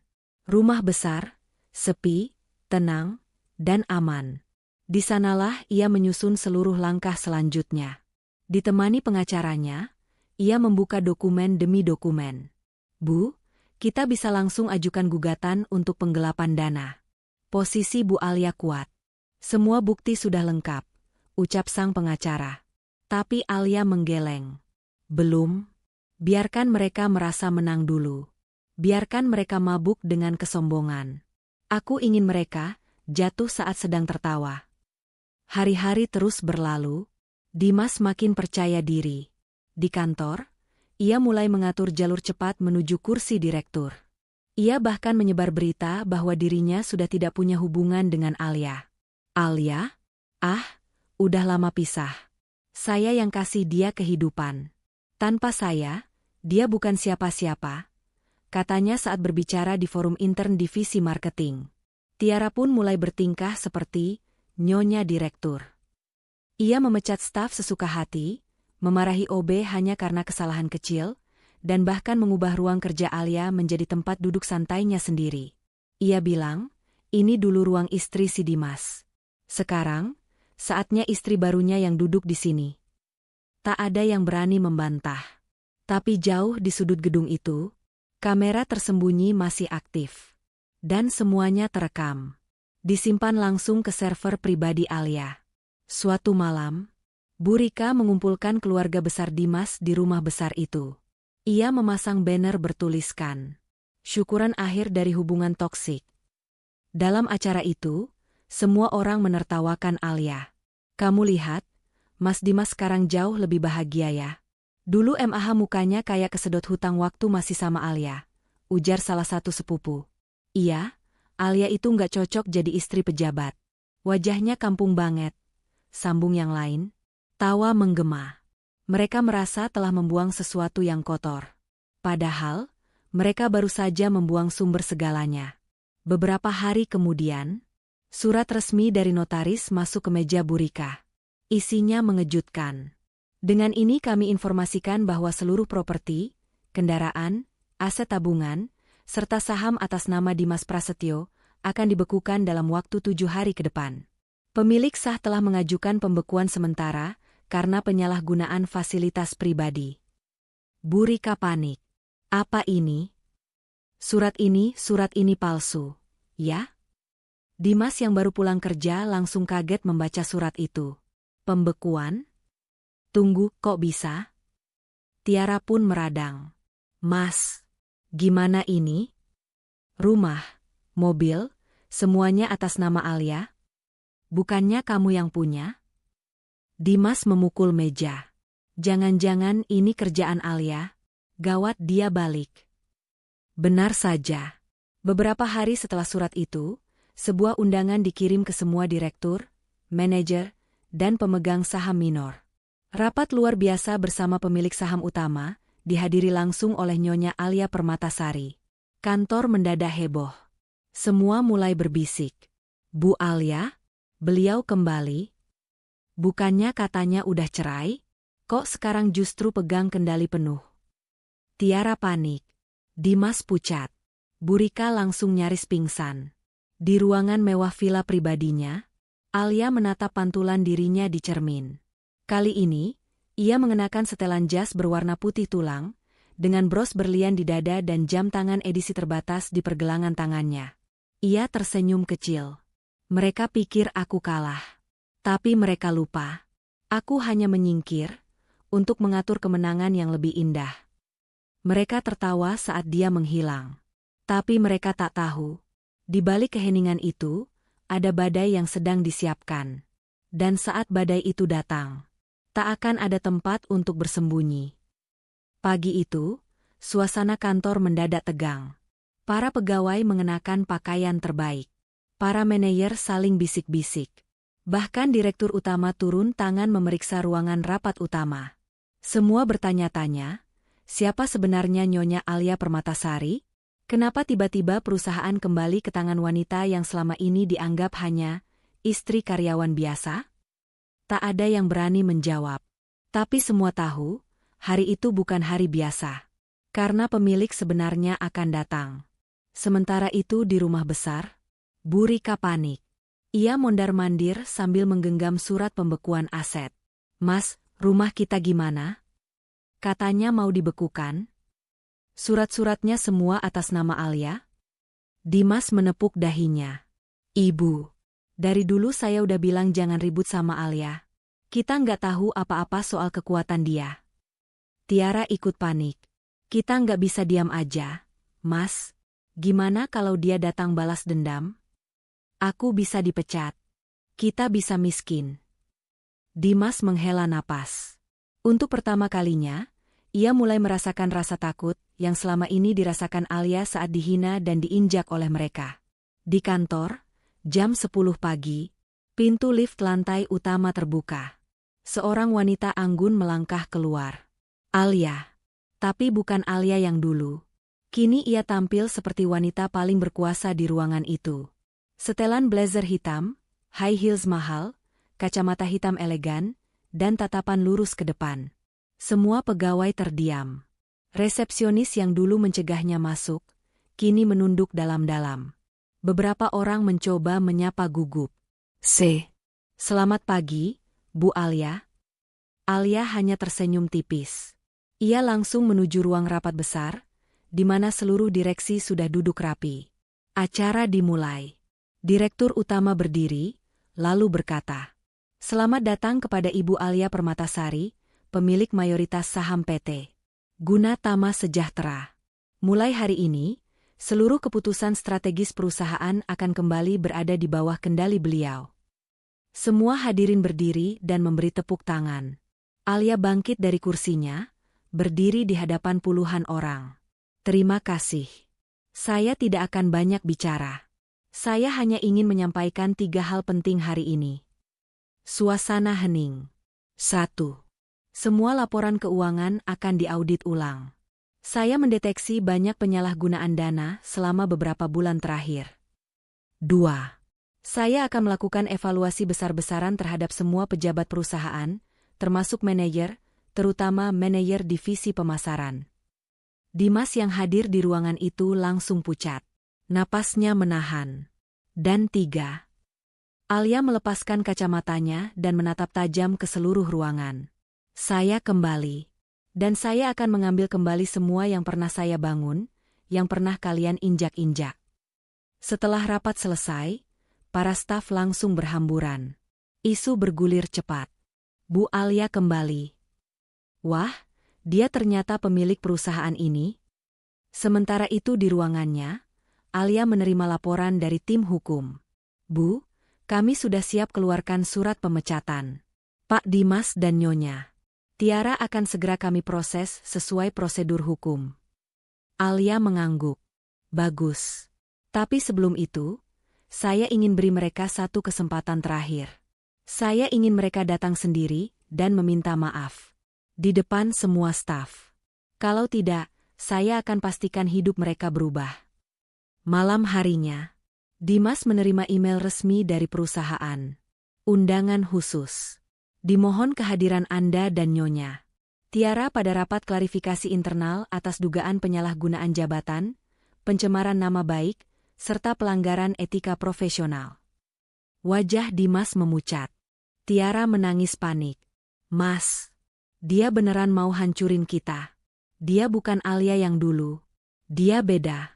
Rumah besar, sepi, tenang, dan aman. Di sanalah ia menyusun seluruh langkah selanjutnya. Ditemani pengacaranya, ia membuka dokumen demi dokumen. Bu, kita bisa langsung ajukan gugatan untuk penggelapan dana. Posisi Bu Alia kuat. Semua bukti sudah lengkap, ucap sang pengacara. Tapi Alia menggeleng. Belum. Biarkan mereka merasa menang dulu. Biarkan mereka mabuk dengan kesombongan. Aku ingin mereka jatuh saat sedang tertawa. Hari-hari terus berlalu. Dimas makin percaya diri. Di kantor, ia mulai mengatur jalur cepat menuju kursi direktur. Ia bahkan menyebar berita bahwa dirinya sudah tidak punya hubungan dengan Alia. Alia? Ah, udah lama pisah. Saya yang kasih dia kehidupan. Tanpa saya, dia bukan siapa-siapa, katanya saat berbicara di forum intern divisi marketing. Tiara pun mulai bertingkah seperti nyonya direktur. Ia memecat staf sesuka hati, memarahi OB hanya karena kesalahan kecil, dan bahkan mengubah ruang kerja Alia menjadi tempat duduk santainya sendiri. Ia bilang, ini dulu ruang istri si Dimas. Sekarang, saatnya istri barunya yang duduk di sini. Tak ada yang berani membantah. Tapi jauh di sudut gedung itu, kamera tersembunyi masih aktif. Dan semuanya terekam. Disimpan langsung ke server pribadi Alia. Suatu malam, Bu Rika mengumpulkan keluarga besar Dimas di rumah besar itu. Ia memasang banner bertuliskan, "Syukuran akhir dari hubungan toksik." Dalam acara itu, semua orang menertawakan Alia. "Kamu lihat, Mas Dimas sekarang jauh lebih bahagia ya. Dulu MAH mukanya kayak kesedot hutang waktu masih sama Alia," ujar salah satu sepupu. "Iya, Alia itu nggak cocok jadi istri pejabat. Wajahnya kampung banget," sambung yang lain. Tawa menggema. Mereka merasa telah membuang sesuatu yang kotor. Padahal, mereka baru saja membuang sumber segalanya. Beberapa hari kemudian, surat resmi dari notaris masuk ke meja Bu Rika. Isinya mengejutkan. "Dengan ini kami informasikan bahwa seluruh properti, kendaraan, aset tabungan, serta saham atas nama Dimas Prasetyo akan dibekukan dalam waktu 7 hari ke depan. Pemilik sah telah mengajukan pembekuan sementara karena penyalahgunaan fasilitas pribadi." Bu Rika panik. "Apa ini? Surat ini palsu, ya?" Dimas yang baru pulang kerja langsung kaget membaca surat itu. "Pembekuan? Tunggu, kok bisa?" Tiara pun meradang. "Mas, gimana ini? Rumah, mobil, semuanya atas nama Alia? Bukannya kamu yang punya?" Dimas memukul meja. "Jangan-jangan ini kerjaan Alia? Gawat, dia balik." Benar saja. Beberapa hari setelah surat itu, sebuah undangan dikirim ke semua direktur, manajer, dan pemegang saham minor. Rapat luar biasa bersama pemilik saham utama, dihadiri langsung oleh Nyonya Alia Permatasari. Kantor mendadak heboh. Semua mulai berbisik. "Bu Alia? Beliau kembali? Bukannya katanya udah cerai? Kok sekarang justru pegang kendali penuh?" Tiara panik. Dimas pucat. Bu Rika langsung nyaris pingsan. Di ruangan mewah villa pribadinya, Alia menatap pantulan dirinya di cermin. Kali ini, ia mengenakan setelan jas berwarna putih tulang, dengan bros berlian di dada dan jam tangan edisi terbatas di pergelangan tangannya. Ia tersenyum kecil. "Mereka pikir aku kalah. Tapi mereka lupa. Aku hanya menyingkir untuk mengatur kemenangan yang lebih indah." Mereka tertawa saat dia menghilang. Tapi mereka tak tahu, di balik keheningan itu, ada badai yang sedang disiapkan. Dan saat badai itu datang, tak akan ada tempat untuk bersembunyi. Pagi itu, suasana kantor mendadak tegang. Para pegawai mengenakan pakaian terbaik. Para manajer saling bisik-bisik. Bahkan direktur utama turun tangan memeriksa ruangan rapat utama. Semua bertanya-tanya, siapa sebenarnya Nyonya Alia Permatasari? Kenapa tiba-tiba perusahaan kembali ke tangan wanita yang selama ini dianggap hanya istri karyawan biasa? Tak ada yang berani menjawab. Tapi semua tahu, hari itu bukan hari biasa. Karena pemilik sebenarnya akan datang. Sementara itu di rumah besar, Bu Rika panik. Ia mondar-mandir sambil menggenggam surat pembekuan aset. "Mas, rumah kita gimana? Katanya mau dibekukan. Surat-suratnya semua atas nama Alia?" Dimas menepuk dahinya. "Ibu, dari dulu saya udah bilang jangan ribut sama Alia. Kita nggak tahu apa-apa soal kekuatan dia." Tiara ikut panik. "Kita nggak bisa diam aja, Mas. Gimana kalau dia datang balas dendam? Aku bisa dipecat. Kita bisa miskin." Dimas menghela napas. Untuk pertama kalinya, ia mulai merasakan rasa takut yang selama ini dirasakan Alia saat dihina dan diinjak oleh mereka. Di kantor, jam 10 pagi, pintu lift lantai utama terbuka. Seorang wanita anggun melangkah keluar. Alia. Tapi bukan Alia yang dulu. Kini ia tampil seperti wanita paling berkuasa di ruangan itu. Setelan blazer hitam, high heels mahal, kacamata hitam elegan, dan tatapan lurus ke depan. Semua pegawai terdiam. Resepsionis yang dulu mencegahnya masuk, kini menunduk dalam-dalam. Beberapa orang mencoba menyapa gugup. Selamat pagi, Bu Alia." Alia hanya tersenyum tipis. Ia langsung menuju ruang rapat besar, di mana seluruh direksi sudah duduk rapi. Acara dimulai. Direktur utama berdiri, lalu berkata, Selamat datang kepada Ibu Alia Permatasari, pemilik mayoritas saham PT Guna Tama Sejahtera. Mulai hari ini, seluruh keputusan strategis perusahaan akan kembali berada di bawah kendali beliau. Semua hadirin berdiri dan memberi tepuk tangan. Alia bangkit dari kursinya, berdiri di hadapan puluhan orang. Terima kasih. Saya tidak akan banyak bicara. Saya hanya ingin menyampaikan 3 hal penting hari ini. Suasana hening. 1. Semua laporan keuangan akan diaudit ulang. Saya mendeteksi banyak penyalahgunaan dana selama beberapa bulan terakhir. 2. Saya akan melakukan evaluasi besar-besaran terhadap semua pejabat perusahaan, termasuk manajer, terutama manajer divisi pemasaran. Dimas yang hadir di ruangan itu langsung pucat. Napasnya menahan. Dan 3. Alia melepaskan kacamatanya dan menatap tajam ke seluruh ruangan. Saya kembali. Dan saya akan mengambil kembali semua yang pernah saya bangun, yang pernah kalian injak-injak. Setelah rapat selesai, para staf langsung berhamburan. Isu bergulir cepat. Bu Alia kembali. Wah, dia ternyata pemilik perusahaan ini. Sementara itu di ruangannya, Alia menerima laporan dari tim hukum. Bu, kami sudah siap keluarkan surat pemecatan. Pak Dimas dan Nyonya Tiara akan segera kami proses sesuai prosedur hukum. Alia mengangguk. Bagus. Tapi sebelum itu, saya ingin beri mereka satu kesempatan terakhir. Saya ingin mereka datang sendiri dan meminta maaf. Di depan semua staf. Kalau tidak, saya akan pastikan hidup mereka berubah. Malam harinya, Dimas menerima email resmi dari perusahaan. Undangan khusus. Dimohon kehadiran Anda dan Nyonya Tiara pada rapat klarifikasi internal atas dugaan penyalahgunaan jabatan, pencemaran nama baik, serta pelanggaran etika profesional. Wajah Dimas memucat. Tiara menangis panik. Mas, dia beneran mau hancurin kita. Dia bukan Alia yang dulu. Dia beda.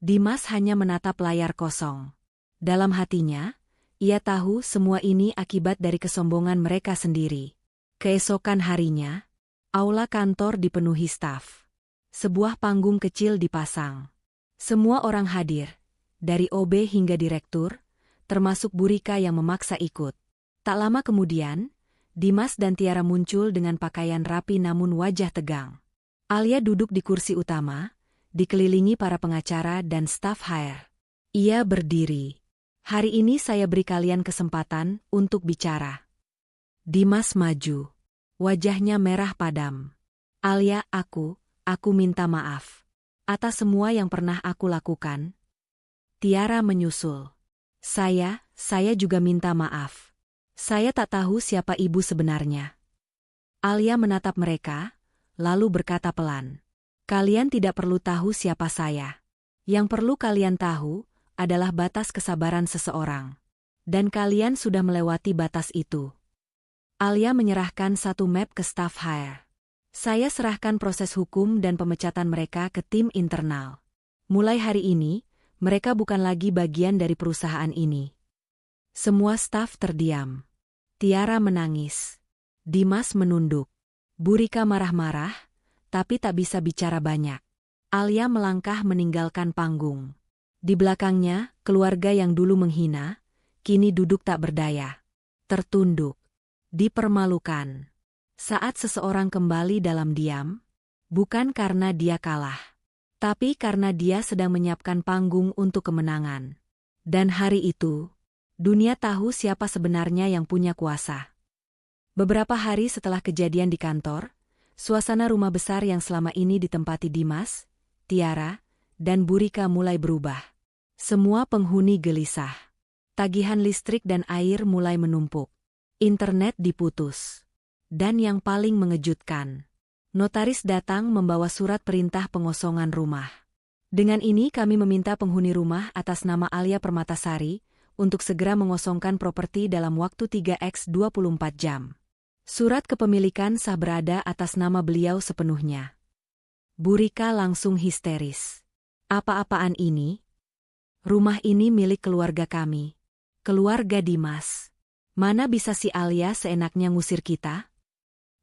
Dimas hanya menatap layar kosong. Dalam hatinya, ia tahu semua ini akibat dari kesombongan mereka sendiri. Keesokan harinya, aula kantor dipenuhi staf. Sebuah panggung kecil dipasang. Semua orang hadir, dari OB hingga direktur, termasuk Bu Rika yang memaksa ikut. Tak lama kemudian, Dimas dan Tiara muncul dengan pakaian rapi namun wajah tegang. Alia duduk di kursi utama, dikelilingi para pengacara dan staf HR. Ia berdiri. Hari ini saya beri kalian kesempatan untuk bicara. Dimas maju. Wajahnya merah padam. Alia, aku minta maaf. Atas semua yang pernah aku lakukan. Tiara menyusul. Saya juga minta maaf. Saya tak tahu siapa ibu sebenarnya. Alia menatap mereka, lalu berkata pelan. Kalian tidak perlu tahu siapa saya. Yang perlu kalian tahu adalah batas kesabaran seseorang. Dan kalian sudah melewati batas itu. Alia menyerahkan satu map ke staf HR. Saya serahkan proses hukum dan pemecatan mereka ke tim internal. Mulai hari ini, mereka bukan lagi bagian dari perusahaan ini. Semua staf terdiam. Tiara menangis. Dimas menunduk. Bu Rika marah-marah, tapi tak bisa bicara banyak. Alia melangkah meninggalkan panggung. Di belakangnya, keluarga yang dulu menghina, kini duduk tak berdaya. Tertunduk. Dipermalukan. Saat seseorang kembali dalam diam, bukan karena dia kalah, tapi karena dia sedang menyiapkan panggung untuk kemenangan. Dan hari itu, dunia tahu siapa sebenarnya yang punya kuasa. Beberapa hari setelah kejadian di kantor, suasana rumah besar yang selama ini ditempati Dimas, Tiara, dan Bu Rika mulai berubah. Semua penghuni gelisah. Tagihan listrik dan air mulai menumpuk. Internet diputus. Dan yang paling mengejutkan, notaris datang membawa surat perintah pengosongan rumah. Dengan ini kami meminta penghuni rumah atas nama Alia Permatasari untuk segera mengosongkan properti dalam waktu 3x 24 jam. Surat kepemilikan sah berada atas nama beliau sepenuhnya. Bu Rika langsung histeris. Apa-apaan ini? Rumah ini milik keluarga kami. Keluarga Dimas. Mana bisa si Alia seenaknya ngusir kita?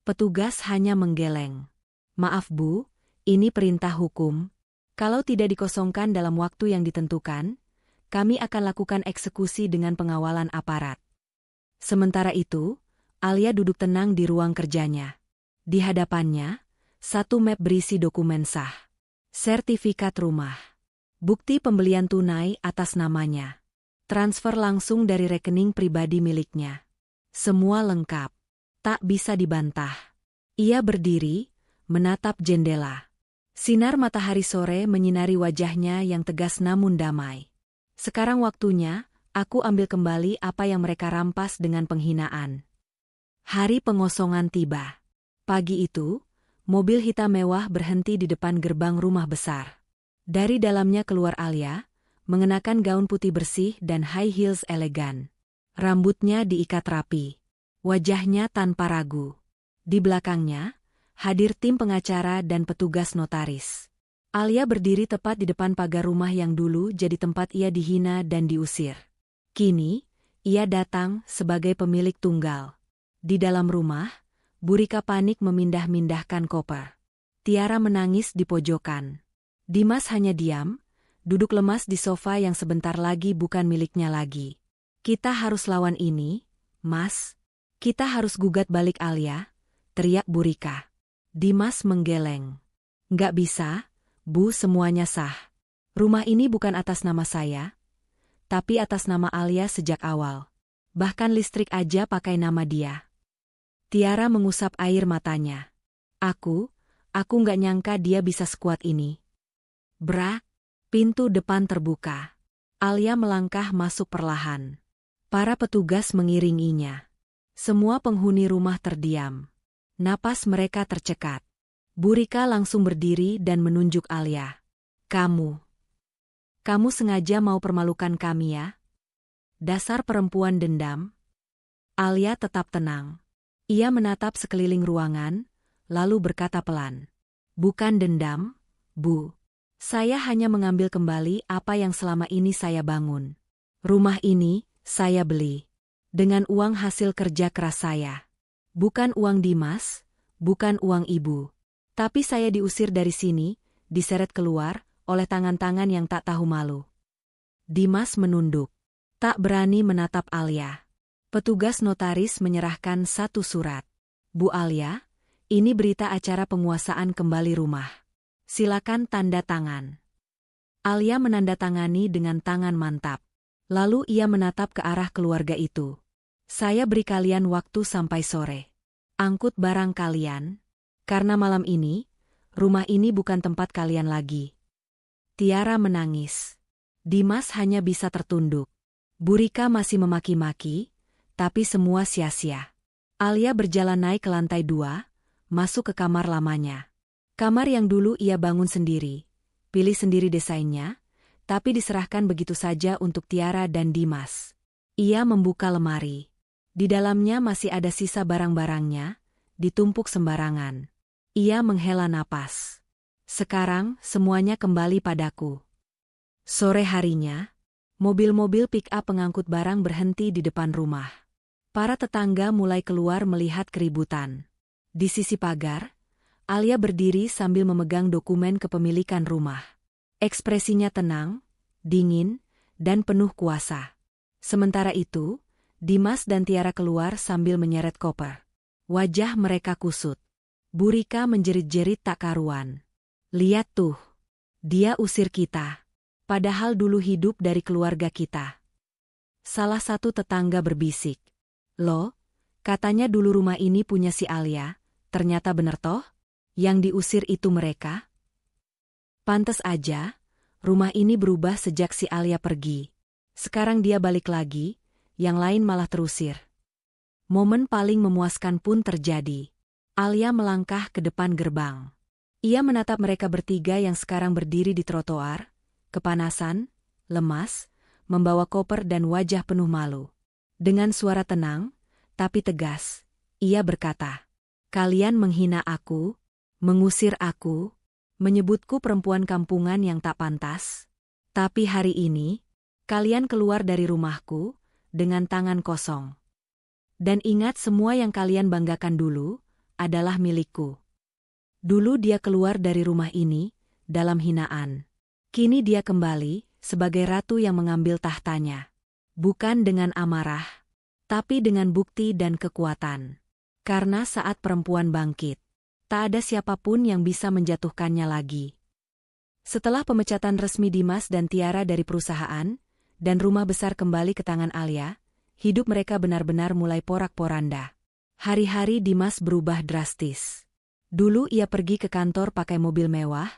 Petugas hanya menggeleng. Maaf Bu, ini perintah hukum. Kalau tidak dikosongkan dalam waktu yang ditentukan, kami akan lakukan eksekusi dengan pengawalan aparat. Sementara itu, Alia duduk tenang di ruang kerjanya. Di hadapannya, satu map berisi dokumen sah. Sertifikat rumah. Bukti pembelian tunai atas namanya. Transfer langsung dari rekening pribadi miliknya. Semua lengkap. Tak bisa dibantah. Ia berdiri, menatap jendela. Sinar matahari sore menyinari wajahnya yang tegas namun damai. Sekarang waktunya, aku ambil kembali apa yang mereka rampas dengan penghinaan. Hari pengosongan tiba. Pagi itu, mobil hitam mewah berhenti di depan gerbang rumah besar. Dari dalamnya keluar Alia, mengenakan gaun putih bersih dan high heels elegan. Rambutnya diikat rapi. Wajahnya tanpa ragu. Di belakangnya, hadir tim pengacara dan petugas notaris. Alia berdiri tepat di depan pagar rumah yang dulu jadi tempat ia dihina dan diusir. Kini, ia datang sebagai pemilik tunggal. Di dalam rumah, Burika panik memindah-mindahkan koper. Tiara menangis di pojokan. Dimas hanya diam, duduk lemas di sofa yang sebentar lagi bukan miliknya lagi. Kita harus lawan ini, Mas. Kita harus gugat balik Alia, teriak Burika. Dimas menggeleng. Nggak bisa, Bu, semuanya sah. Rumah ini bukan atas nama saya, tapi atas nama Alia sejak awal. Bahkan listrik aja pakai nama dia. Tiara mengusap air matanya. Aku nggak nyangka dia bisa sekuat ini. Brak. Pintu depan terbuka. Alia melangkah masuk perlahan. Para petugas mengiringinya. Semua penghuni rumah terdiam. Napas mereka tercekat. Burika langsung berdiri dan menunjuk Alia. Kamu sengaja mau permalukan kami ya? Dasar perempuan dendam. Alia tetap tenang. Ia menatap sekeliling ruangan, lalu berkata pelan. Bukan dendam, Bu. Saya hanya mengambil kembali apa yang selama ini saya bangun. Rumah ini, saya beli. Dengan uang hasil kerja keras saya. Bukan uang Dimas, bukan uang Ibu. Tapi saya diusir dari sini, diseret keluar, oleh tangan-tangan yang tak tahu malu. Dimas menunduk. Tak berani menatap Alia. Petugas notaris menyerahkan satu surat. Bu Alia, ini berita acara penguasaan kembali rumah. Silakan tanda tangan. Alia menandatangani dengan tangan mantap. Lalu ia menatap ke arah keluarga itu. Saya beri kalian waktu sampai sore. Angkut barang kalian. Karena malam ini, rumah ini bukan tempat kalian lagi. Tiara menangis. Dimas hanya bisa tertunduk. Burika masih memaki-maki, tapi semua sia-sia. Alia berjalan naik ke lantai 2, masuk ke kamar lamanya. Kamar yang dulu ia bangun sendiri, pilih sendiri desainnya, tapi diserahkan begitu saja untuk Tiara dan Dimas. Ia membuka lemari. Di dalamnya masih ada sisa barang-barangnya, ditumpuk sembarangan. Ia menghela napas. Sekarang semuanya kembali padaku. Sore harinya, mobil-mobil pick-up pengangkut barang berhenti di depan rumah. Para tetangga mulai keluar melihat keributan. Di sisi pagar, Alia berdiri sambil memegang dokumen kepemilikan rumah. Ekspresinya tenang, dingin, dan penuh kuasa. Sementara itu, Dimas dan Tiara keluar sambil menyeret koper. Wajah mereka kusut. Burika menjerit-jerit tak karuan. Lihat tuh. Dia usir kita. Padahal dulu hidup dari keluarga kita. Salah satu tetangga berbisik. Loh, katanya dulu rumah ini punya si Alia, ternyata bener toh? Yang diusir itu mereka? Pantes aja, rumah ini berubah sejak si Alia pergi. Sekarang dia balik lagi, yang lain malah terusir. Momen paling memuaskan pun terjadi. Alia melangkah ke depan gerbang. Ia menatap mereka bertiga yang sekarang berdiri di trotoar, kepanasan, lemas, membawa koper dan wajah penuh malu. Dengan suara tenang, tapi tegas, ia berkata, "Kalian menghina aku, mengusir aku, menyebutku perempuan kampungan yang tak pantas. Tapi hari ini, kalian keluar dari rumahku dengan tangan kosong. Dan ingat, semua yang kalian banggakan dulu adalah milikku. Dulu dia keluar dari rumah ini dalam hinaan. Kini dia kembali sebagai ratu yang mengambil tahtanya. Bukan dengan amarah, tapi dengan bukti dan kekuatan. Karena saat perempuan bangkit, tak ada siapapun yang bisa menjatuhkannya lagi. Setelah pemecatan resmi Dimas dan Tiara dari perusahaan, dan rumah besar kembali ke tangan Alia, hidup mereka benar-benar mulai porak-poranda. Hari-hari Dimas berubah drastis. Dulu ia pergi ke kantor pakai mobil mewah,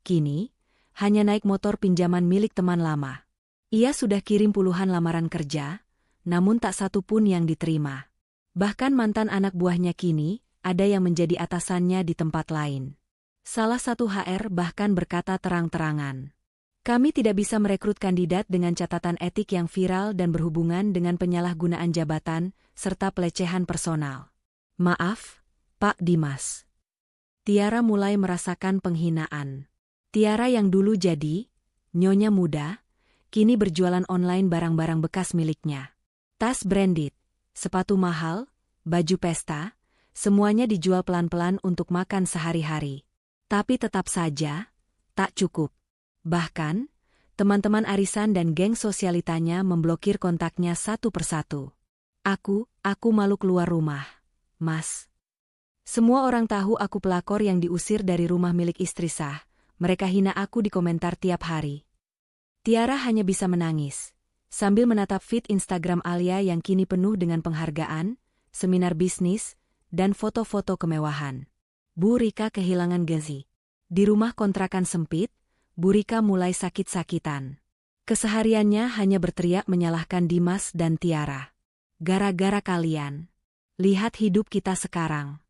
kini hanya naik motor pinjaman milik teman lama. Ia sudah kirim puluhan lamaran kerja, namun tak satu pun yang diterima. Bahkan mantan anak buahnya kini ada yang menjadi atasannya di tempat lain. Salah satu HR bahkan berkata terang-terangan, "Kami tidak bisa merekrut kandidat dengan catatan etik yang viral dan berhubungan dengan penyalahgunaan jabatan serta pelecehan personal. Maaf, Pak Dimas." Tiara mulai merasakan penghinaan. Tiara yang dulu jadi nyonya muda, kini berjualan online barang-barang bekas miliknya. Tas branded, sepatu mahal, baju pesta, semuanya dijual pelan-pelan untuk makan sehari-hari. Tapi tetap saja, tak cukup. Bahkan, teman-teman arisan dan geng sosialitanya memblokir kontaknya satu persatu. Aku malu keluar rumah, Mas. Semua orang tahu aku pelakor yang diusir dari rumah milik istri sah. Mereka hina aku di komentar tiap hari. Tiara hanya bisa menangis, sambil menatap feed Instagram Alia yang kini penuh dengan penghargaan, seminar bisnis, dan foto-foto kemewahan. Bu Rika kehilangan Gezi. Di rumah kontrakan sempit, Bu Rika mulai sakit-sakitan. Kesehariannya hanya berteriak menyalahkan Dimas dan Tiara. Gara-gara kalian. Lihat hidup kita sekarang.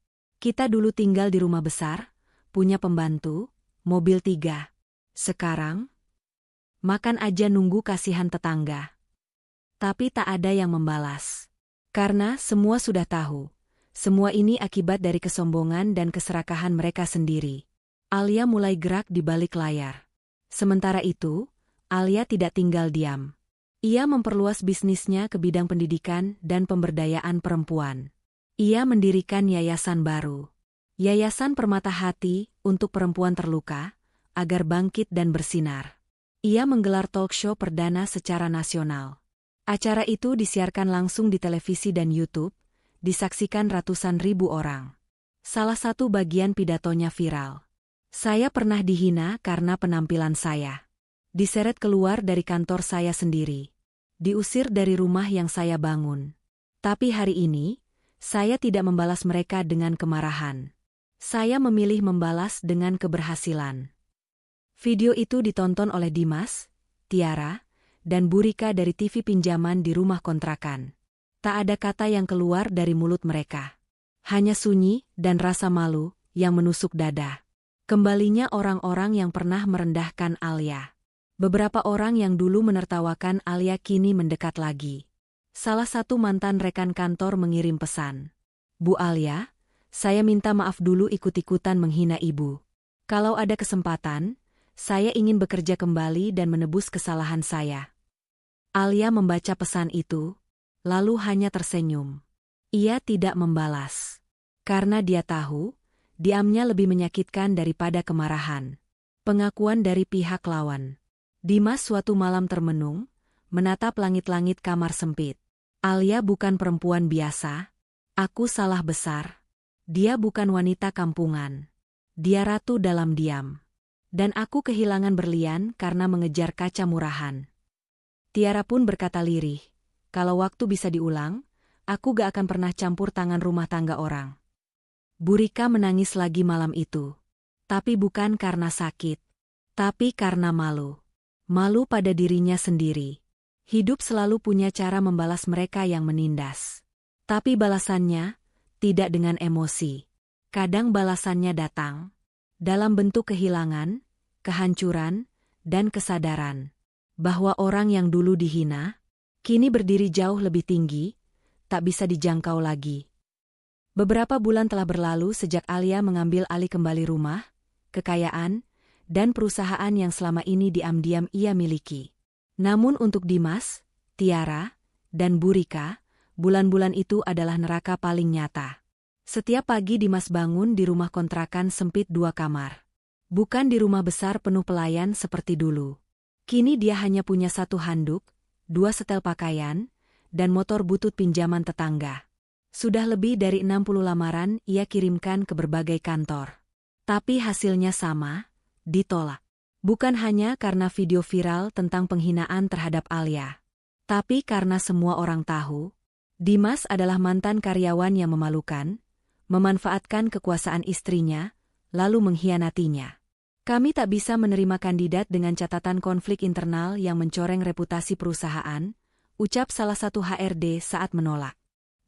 Kita dulu tinggal di rumah besar, punya pembantu, mobil 3. Sekarang, makan aja nunggu kasihan tetangga. Tapi tak ada yang membalas. Karena semua sudah tahu. Semua ini akibat dari kesombongan dan keserakahan mereka sendiri. Alia mulai gerak di balik layar. Sementara itu, Alia tidak tinggal diam. Ia memperluas bisnisnya ke bidang pendidikan dan pemberdayaan perempuan. Ia mendirikan yayasan baru. Yayasan Permata Hati untuk perempuan terluka, agar bangkit dan bersinar. Ia menggelar talk show perdana secara nasional. Acara itu disiarkan langsung di televisi dan YouTube, disaksikan ratusan ribu orang. Salah satu bagian pidatonya viral. "Saya pernah dihina karena penampilan saya. Diseret keluar dari kantor saya sendiri. Diusir dari rumah yang saya bangun. Tapi hari ini, saya tidak membalas mereka dengan kemarahan. Saya memilih membalas dengan keberhasilan." Video itu ditonton oleh Dimas, Tiara, dan Bu Rika dari TV pinjaman di rumah kontrakan. Tak ada kata yang keluar dari mulut mereka. Hanya sunyi dan rasa malu yang menusuk dada. Kembalinya orang-orang yang pernah merendahkan Alia. Beberapa orang yang dulu menertawakan Alia kini mendekat lagi. Salah satu mantan rekan kantor mengirim pesan. "Bu Alia, saya minta maaf dulu ikut-ikutan menghina Ibu. Kalau ada kesempatan, saya ingin bekerja kembali dan menebus kesalahan saya." Alia membaca pesan itu, lalu hanya tersenyum. Ia tidak membalas. Karena dia tahu, diamnya lebih menyakitkan daripada kemarahan. Pengakuan dari pihak lawan. Dimas suatu malam termenung, menatap langit-langit kamar sempit. "Alia bukan perempuan biasa. Aku salah besar. Dia bukan wanita kampungan. Dia ratu dalam diam. Dan aku kehilangan berlian karena mengejar kaca murahan." Tiara pun berkata lirih, "Kalau waktu bisa diulang, aku gak akan pernah campur tangan rumah tangga orang." Bu Rika menangis lagi malam itu. Tapi bukan karena sakit. Tapi karena malu. Malu pada dirinya sendiri. Hidup selalu punya cara membalas mereka yang menindas. Tapi balasannya tidak dengan emosi. Kadang balasannya datang dalam bentuk kehilangan, kehancuran, dan kesadaran bahwa orang yang dulu dihina, kini berdiri jauh lebih tinggi, tak bisa dijangkau lagi. Beberapa bulan telah berlalu sejak Alia mengambil alih kembali rumah, kekayaan, dan perusahaan yang selama ini diam-diam ia miliki. Namun untuk Dimas, Tiara, dan Bu Rika, bulan-bulan itu adalah neraka paling nyata. Setiap pagi Dimas bangun di rumah kontrakan sempit 2 kamar. Bukan di rumah besar penuh pelayan seperti dulu. Kini dia hanya punya 1 handuk, 2 setel pakaian, dan motor butut pinjaman tetangga. Sudah lebih dari 60 lamaran ia kirimkan ke berbagai kantor. Tapi hasilnya sama, ditolak. Bukan hanya karena video viral tentang penghinaan terhadap Alia. Tapi karena semua orang tahu, Dimas adalah mantan karyawan yang memalukan, memanfaatkan kekuasaan istrinya, lalu mengkhianatinya. Kami tak bisa menerima kandidat dengan catatan konflik internal yang mencoreng reputasi perusahaan, ucap salah satu HRD saat menolak.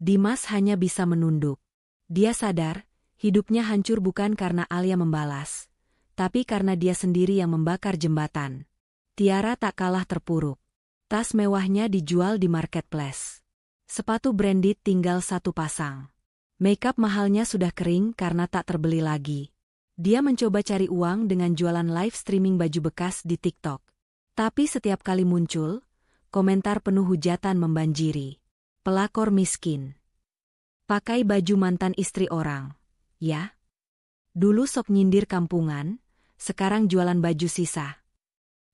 Dimas hanya bisa menunduk. Dia sadar, hidupnya hancur bukan karena Alia membalas, tapi karena dia sendiri yang membakar jembatan. Tiara tak kalah terpuruk. Tas mewahnya dijual di marketplace. Sepatu branded tinggal 1 pasang. Makeup mahalnya sudah kering karena tak terbeli lagi. Dia mencoba cari uang dengan jualan live streaming baju bekas di TikTok. Tapi setiap kali muncul, komentar penuh hujatan membanjiri. Pelakor miskin. Pakai baju mantan istri orang. Ya? Dulu sok nyindir kampungan, sekarang jualan baju sisa.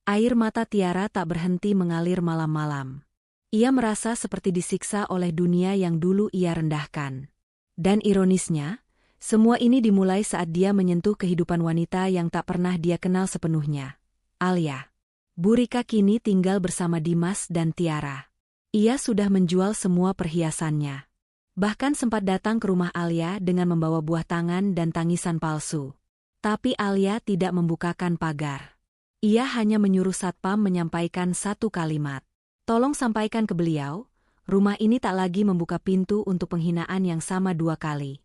Air mata Tiara tak berhenti mengalir malam-malam. Ia merasa seperti disiksa oleh dunia yang dulu ia rendahkan. Dan ironisnya, semua ini dimulai saat dia menyentuh kehidupan wanita yang tak pernah dia kenal sepenuhnya. Alia. Bu Rika kini tinggal bersama Dimas dan Tiara. Ia sudah menjual semua perhiasannya. Bahkan sempat datang ke rumah Alia dengan membawa buah tangan dan tangisan palsu. Tapi Alia tidak membukakan pagar. Ia hanya menyuruh satpam menyampaikan 1 kalimat. Tolong sampaikan ke beliau, rumah ini tak lagi membuka pintu untuk penghinaan yang sama 2 kali.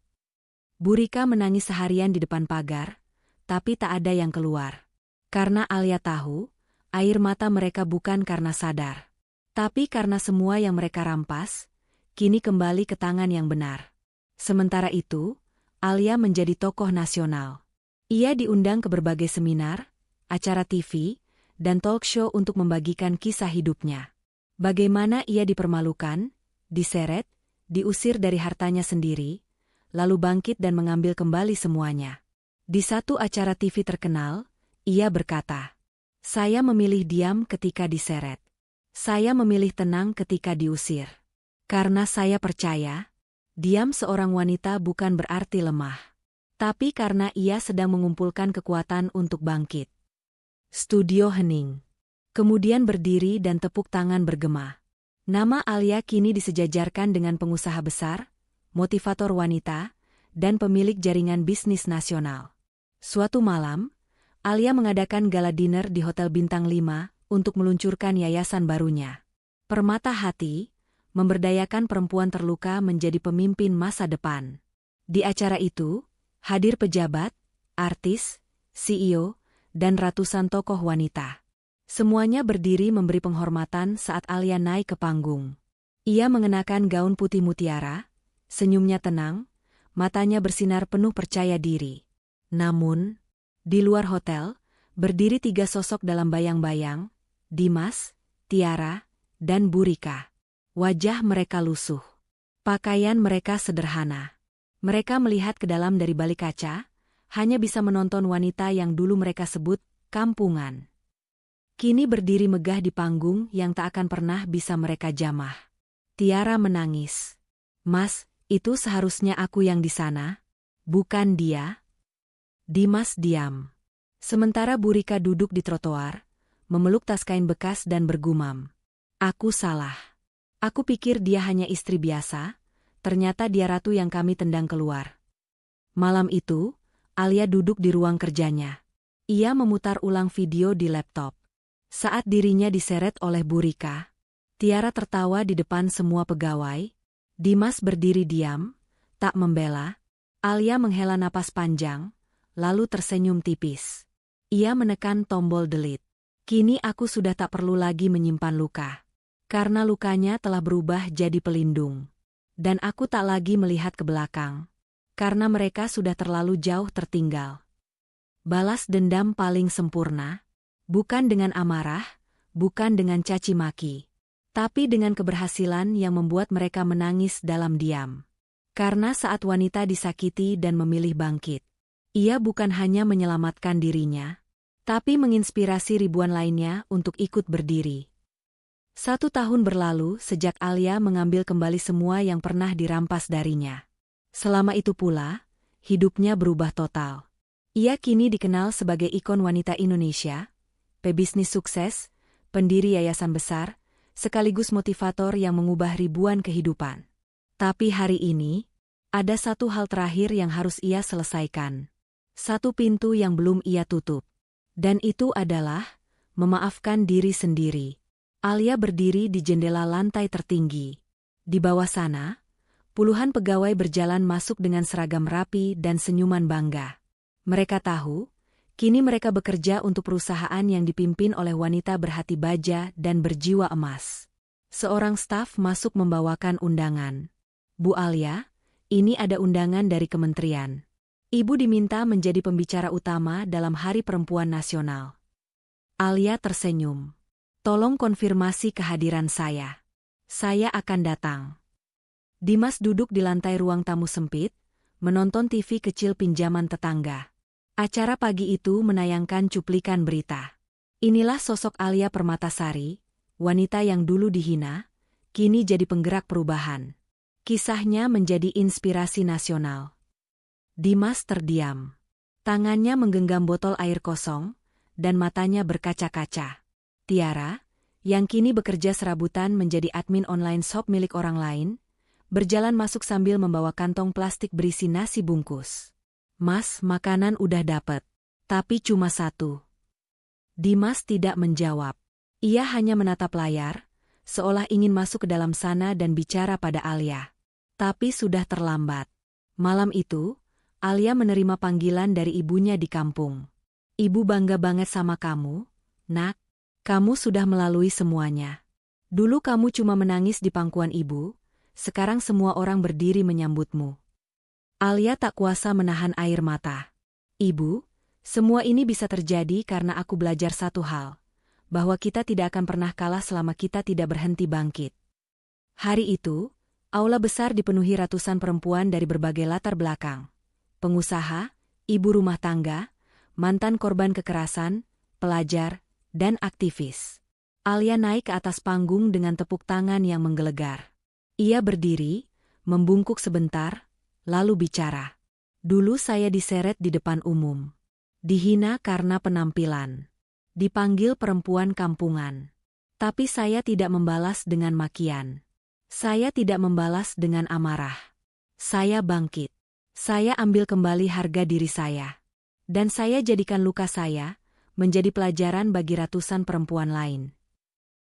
Bu Rika menangis seharian di depan pagar, tapi tak ada yang keluar. Karena Alia tahu, air mata mereka bukan karena sadar. Tapi karena semua yang mereka rampas, kini kembali ke tangan yang benar. Sementara itu, Alia menjadi tokoh nasional. Ia diundang ke berbagai seminar, acara TV, dan talk show untuk membagikan kisah hidupnya. Bagaimana ia dipermalukan, diseret, diusir dari hartanya sendiri, lalu bangkit dan mengambil kembali semuanya. Di satu acara TV terkenal, ia berkata, "Saya memilih diam ketika diseret. Saya memilih tenang ketika diusir. Karena saya percaya, diam seorang wanita bukan berarti lemah. Tapi karena ia sedang mengumpulkan kekuatan untuk bangkit." Studio hening. Kemudian berdiri dan tepuk tangan bergema. Nama Alia kini disejajarkan dengan pengusaha besar, motivator wanita, dan pemilik jaringan bisnis nasional. Suatu malam, Alia mengadakan gala dinner di Hotel Bintang 5 untuk meluncurkan yayasan barunya. Permata Hati, memberdayakan perempuan terluka menjadi pemimpin masa depan. Di acara itu, hadir pejabat, artis, CEO, dan ratusan tokoh wanita. Semuanya berdiri memberi penghormatan saat Alia naik ke panggung. Ia mengenakan gaun putih mutiara, senyumnya tenang, matanya bersinar penuh percaya diri. Namun, di luar hotel, berdiri 3 sosok dalam bayang-bayang, Dimas, Tiara, dan Bu Rika. Wajah mereka lusuh. Pakaian mereka sederhana. Mereka melihat ke dalam dari balik kaca, hanya bisa menonton wanita yang dulu mereka sebut kampungan. Kini berdiri megah di panggung yang tak akan pernah bisa mereka jamah. Tiara menangis. "Mas, itu seharusnya aku yang di sana, bukan dia." Dimas diam. Sementara Bu Rika duduk di trotoar, memeluk tas kain bekas dan bergumam. "Aku salah. Aku pikir dia hanya istri biasa, ternyata dia ratu yang kami tendang keluar." Malam itu, Alia duduk di ruang kerjanya. Ia memutar ulang video di laptop. Saat dirinya diseret oleh Bu Rika, Tiara tertawa di depan semua pegawai. Dimas berdiri diam, tak membela. Alia menghela napas panjang, lalu tersenyum tipis. Ia menekan tombol delete. "Kini aku sudah tak perlu lagi menyimpan luka. Karena lukanya telah berubah jadi pelindung. Dan aku tak lagi melihat ke belakang. Karena mereka sudah terlalu jauh tertinggal. Balas dendam paling sempurna, bukan dengan amarah, bukan dengan caci maki, tapi dengan keberhasilan yang membuat mereka menangis dalam diam. Karena saat wanita disakiti dan memilih bangkit, ia bukan hanya menyelamatkan dirinya, tapi menginspirasi ribuan lainnya untuk ikut berdiri. 1 tahun berlalu sejak Alia mengambil kembali semua yang pernah dirampas darinya. Selama itu pula, hidupnya berubah total. Ia kini dikenal sebagai ikon wanita Indonesia, pebisnis sukses, pendiri yayasan besar, sekaligus motivator yang mengubah ribuan kehidupan. Tapi hari ini, ada satu hal terakhir yang harus ia selesaikan. Satu pintu yang belum ia tutup. Dan itu adalah memaafkan diri sendiri. Alia berdiri di jendela lantai tertinggi. Di bawah sana, puluhan pegawai berjalan masuk dengan seragam rapi dan senyuman bangga. Mereka tahu, kini mereka bekerja untuk perusahaan yang dipimpin oleh wanita berhati baja dan berjiwa emas. Seorang staf masuk membawakan undangan. Bu Alia, ini ada undangan dari kementerian. Ibu diminta menjadi pembicara utama dalam Hari Perempuan Nasional. Alia tersenyum. Tolong konfirmasi kehadiran saya. Saya akan datang. Dimas duduk di lantai ruang tamu sempit, menonton TV kecil pinjaman tetangga. Acara pagi itu menayangkan cuplikan berita. Inilah sosok Alia Permatasari, wanita yang dulu dihina, kini jadi penggerak perubahan. Kisahnya menjadi inspirasi nasional. Dimas terdiam. Tangannya menggenggam botol air kosong, dan matanya berkaca-kaca. Tiara, yang kini bekerja serabutan menjadi admin online shop milik orang lain, berjalan masuk sambil membawa kantong plastik berisi nasi bungkus. Mas, makanan udah dapet. Tapi cuma 1. Dimas tidak menjawab. Ia hanya menatap layar, seolah ingin masuk ke dalam sana dan bicara pada Alia. Tapi sudah terlambat. Malam itu, Alia menerima panggilan dari ibunya di kampung. Ibu bangga banget sama kamu, nak. Kamu sudah melalui semuanya. Dulu kamu cuma menangis di pangkuan ibu, sekarang semua orang berdiri menyambutmu. Alia tak kuasa menahan air mata. Ibu, semua ini bisa terjadi karena aku belajar satu hal, bahwa kita tidak akan pernah kalah selama kita tidak berhenti bangkit. Hari itu, aula besar dipenuhi ratusan perempuan dari berbagai latar belakang. Pengusaha, ibu rumah tangga, mantan korban kekerasan, pelajar, dan aktivis. Alia naik ke atas panggung dengan tepuk tangan yang menggelegar. Ia berdiri, membungkuk sebentar, lalu bicara. Dulu saya diseret di depan umum. Dihina karena penampilan. Dipanggil perempuan kampungan. Tapi saya tidak membalas dengan makian. Saya tidak membalas dengan amarah. Saya bangkit. Saya ambil kembali harga diri saya. Dan saya jadikan luka saya menjadi pelajaran bagi ratusan perempuan lain.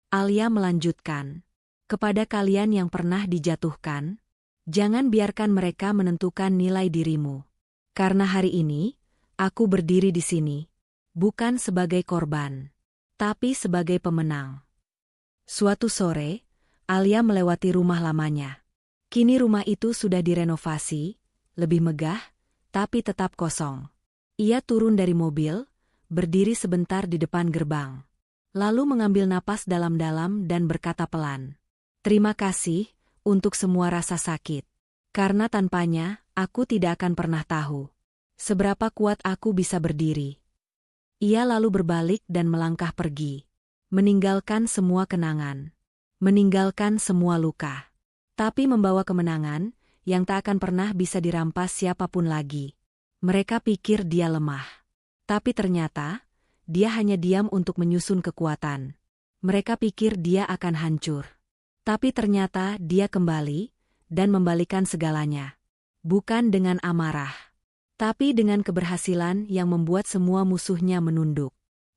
Alia melanjutkan. Kepada kalian yang pernah dijatuhkan, jangan biarkan mereka menentukan nilai dirimu. Karena hari ini, aku berdiri di sini, bukan sebagai korban, tapi sebagai pemenang. Suatu sore, Alia melewati rumah lamanya. Kini rumah itu sudah direnovasi, lebih megah, tapi tetap kosong. Ia turun dari mobil, berdiri sebentar di depan gerbang. Lalu mengambil napas dalam-dalam dan berkata pelan. Terima kasih untuk semua rasa sakit. Karena tanpanya, aku tidak akan pernah tahu seberapa kuat aku bisa berdiri. Ia lalu berbalik dan melangkah pergi. Meninggalkan semua kenangan. Meninggalkan semua luka. Tapi membawa kemenangan yang tak akan pernah bisa dirampas siapapun lagi. Mereka pikir dia lemah. Tapi ternyata, dia hanya diam untuk menyusun kekuatan. Mereka pikir dia akan hancur. Tapi ternyata dia kembali, dan membalikan segalanya. Bukan dengan amarah, tapi dengan keberhasilan yang membuat semua musuhnya menunduk.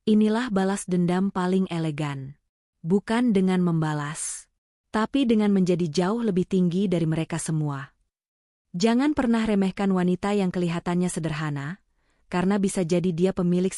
Inilah balas dendam paling elegan. Bukan dengan membalas, tapi dengan menjadi jauh lebih tinggi dari mereka semua. Jangan pernah remehkan wanita yang kelihatannya sederhana, karena bisa jadi dia pemilik segala